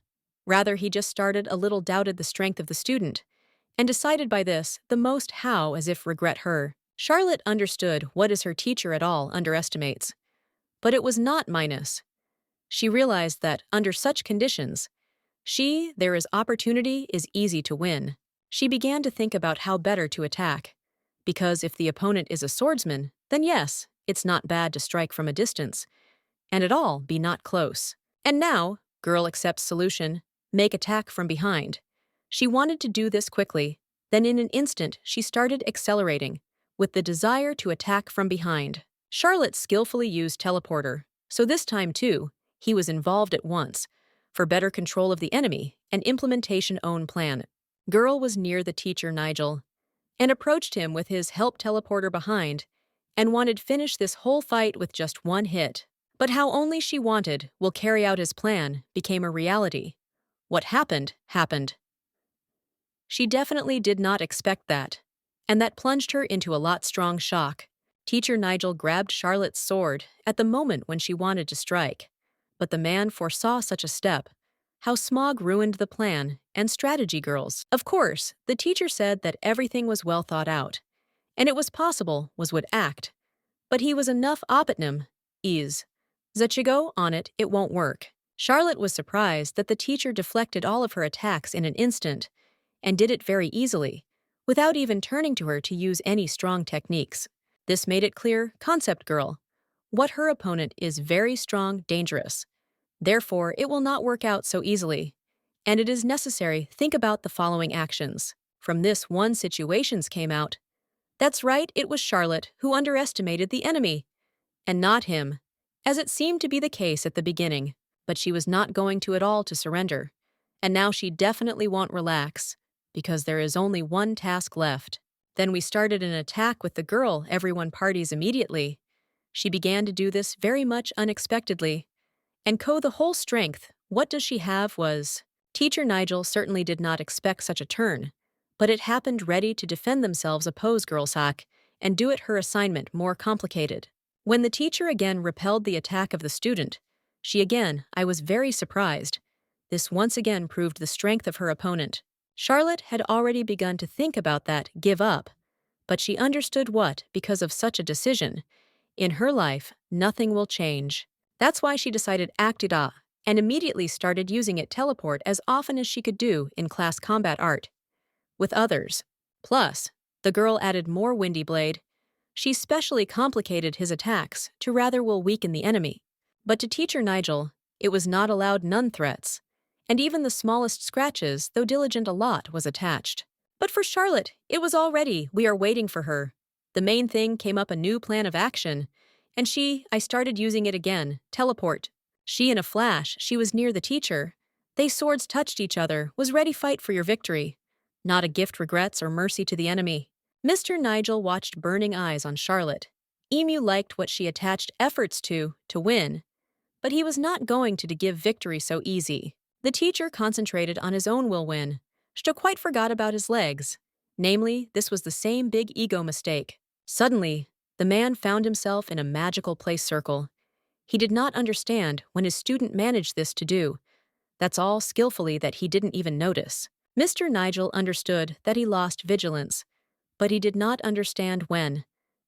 Rather, he just started a little doubted the strength of the student, and decided by this the most how as if regret her. Charlotte understood what is her teacher at all underestimates. But it was not minus. She realized that, under such conditions, there is opportunity is easy to win. She began to think about how better to attack. Because if the opponent is a swordsman, then yes, it's not bad to strike from a distance, and at all be not close. And now, girl accepts solution, make attack from behind. She wanted to do this quickly, then in an instant she started accelerating, with the desire to attack from behind. Charlotte skillfully used teleporter, so this time too, he was involved at once, for better control of the enemy and implementation own plan. Girl was near the teacher Nigel, and approached him with his help teleporter behind, and wanted finish this whole fight with just one hit. But how only she wanted will carry out his plan became a reality. What happened, happened. She definitely did not expect that, and that plunged her into a lot strong shock. Teacher Nigel grabbed Charlotte's sword at the moment when she wanted to strike, but the man foresaw such a step. How Smog ruined the plan and strategy girls. Of course, the teacher said that everything was well thought out, and it was possible would act. But he was enough opitnum, is. Zachigo on it won't work. Charlotte was surprised that the teacher deflected all of her attacks in an instant, and did it very easily, without even turning to her to use any strong techniques. This made it clear, concept girl, what her opponent is very strong, dangerous. Therefore, it will not work out so easily, and it is necessary think about the following actions. From this one situations came out. That's right, it was Charlotte who underestimated the enemy, and not him, as it seemed to be the case at the beginning, but she was not going to at all to surrender, and now she definitely won't relax, because there is only one task left. Then we started an attack with the girl, everyone parties immediately. She began to do this very much unexpectedly, and the whole strength, what does she have was. Teacher Nigel certainly did not expect such a turn, but it happened ready to defend themselves oppose Girlsak and do it her assignment more complicated. When the teacher again repelled the attack of the student, I was very surprised. This once again proved the strength of her opponent. Charlotte had already begun to think about that give up, but she understood what, because of such a decision, in her life, nothing will change. That's why she decided Actida and immediately started using it teleport as often as she could do in class combat art with others. Plus, the girl added more Windy Blade. She specially complicated his attacks to rather will weaken the enemy. But to teacher Nigel, it was not allowed none threats, and even the smallest scratches, though diligent a lot, was attached. But for Charlotte, it was already, we are waiting for her. The main thing came up a new plan of action, and I started using it again, teleport. She in a flash, she was near the teacher. They swords touched each other, was ready fight for your victory. Not a gift regrets or mercy to the enemy. Mr. Nigel watched burning eyes on Charlotte. Emu liked what she attached efforts to win, but he was not going to give victory so easy. The teacher concentrated on his own will win. Sto quite forgot about his legs. Namely, this was the same big ego mistake. Suddenly, the man found himself in a magical place circle. He did not understand when his student managed this to do. That's all skillfully that he didn't even notice. Mr. Nigel understood that he lost vigilance, but he did not understand when.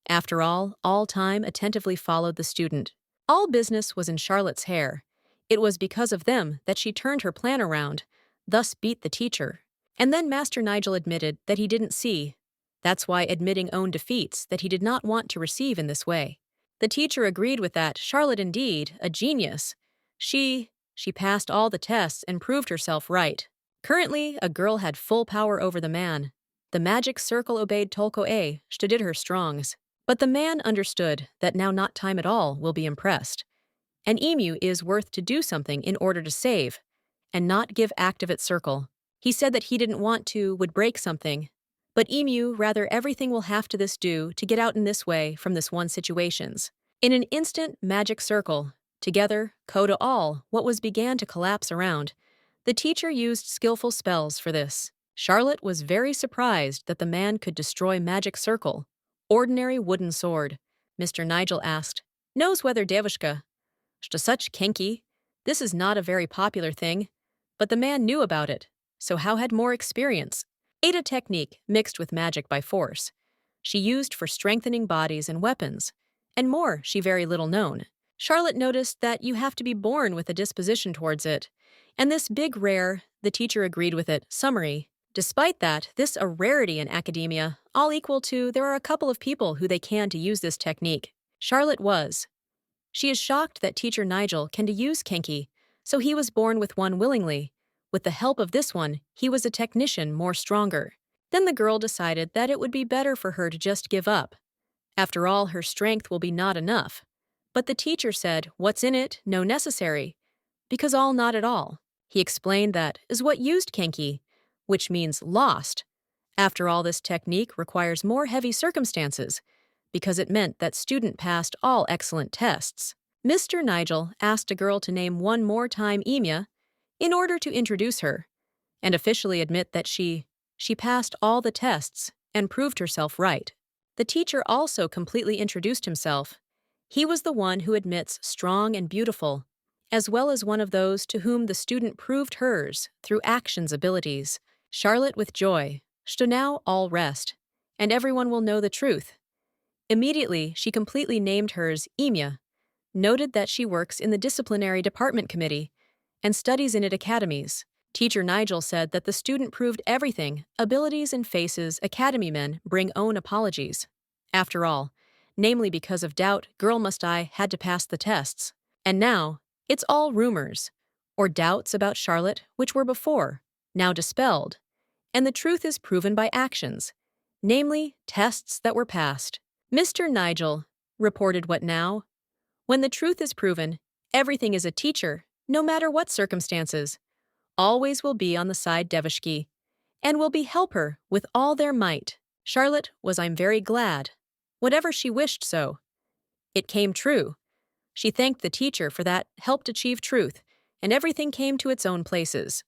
After all time attentively followed the student. All business was in Charlotte's hair. It was because of them that she turned her plan around, thus beat the teacher. And then Master Nigel admitted that he didn't see. That's why admitting own defeats that he did not want to receive in this way. The teacher agreed with that. Charlotte indeed, a genius. She passed all the tests and proved herself right. Currently, a girl had full power over the man. The magic circle obeyed Tolko A, did her strongs. But the man understood that now not time at all will be impressed. An emu is worth to do something in order to save, and not give activate circle. He said that he didn't want to, would break something. But emu, rather everything will have to this do to get out in this way from this one situations. In an instant magic circle, together, coda all, what was began to collapse around. The teacher used skillful spells for this. Charlotte was very surprised that the man could destroy magic circle. Ordinary wooden sword. Mr. Nigel asked, knows whether Devushka. Such kinky. This is not a very popular thing. But the man knew about it, so how had more experience? Ada technique mixed with magic by force. She used for strengthening bodies and weapons. And more she very little known. Charlotte noticed that you have to be born with a disposition towards it. And this big rare, the teacher agreed with it, summary. Despite that, this a rarity in academia, all equal to there are a couple of people who they can to use this technique. Charlotte was. She is shocked that teacher Nigel can to use kinky, so he was born with one willingly. With the help of this one, he was a technician more stronger. Then the girl decided that it would be better for her to just give up. After all, her strength will be not enough. But the teacher said, what's in it, no necessary. Because all not at all. He explained that is what used kinky, which means lost. After all, this technique requires more heavy circumstances, because it meant that student passed all excellent tests. Mr. Nigel asked a girl to name one more time Emia in order to introduce her, and officially admit that she passed all the tests and proved herself right. The teacher also completely introduced himself. He was the one who admits strong and beautiful, as well as one of those to whom the student proved hers through actions abilities. Charlotte with joy, so now all rest, and everyone will know the truth. Immediately, she completely named hers Emia, noted that she works in the disciplinary department committee, and studies in it academies. Teacher Nigel said that the student proved everything, abilities and faces academy men bring own apologies. After all, namely because of doubt, girl must I had to pass the tests. And now, it's all rumors, or doubts about Charlotte which were before, now dispelled. And the truth is proven by actions, namely tests that were passed. Mr. Nigel reported what now? When the truth is proven, everything is a teacher, no matter what circumstances. Always will be on the side Devishki, and will be help her with all their might. Charlotte was I'm very glad. Whatever she wished so. It came true. She thanked the teacher for that, helped achieve truth, and everything came to its own places.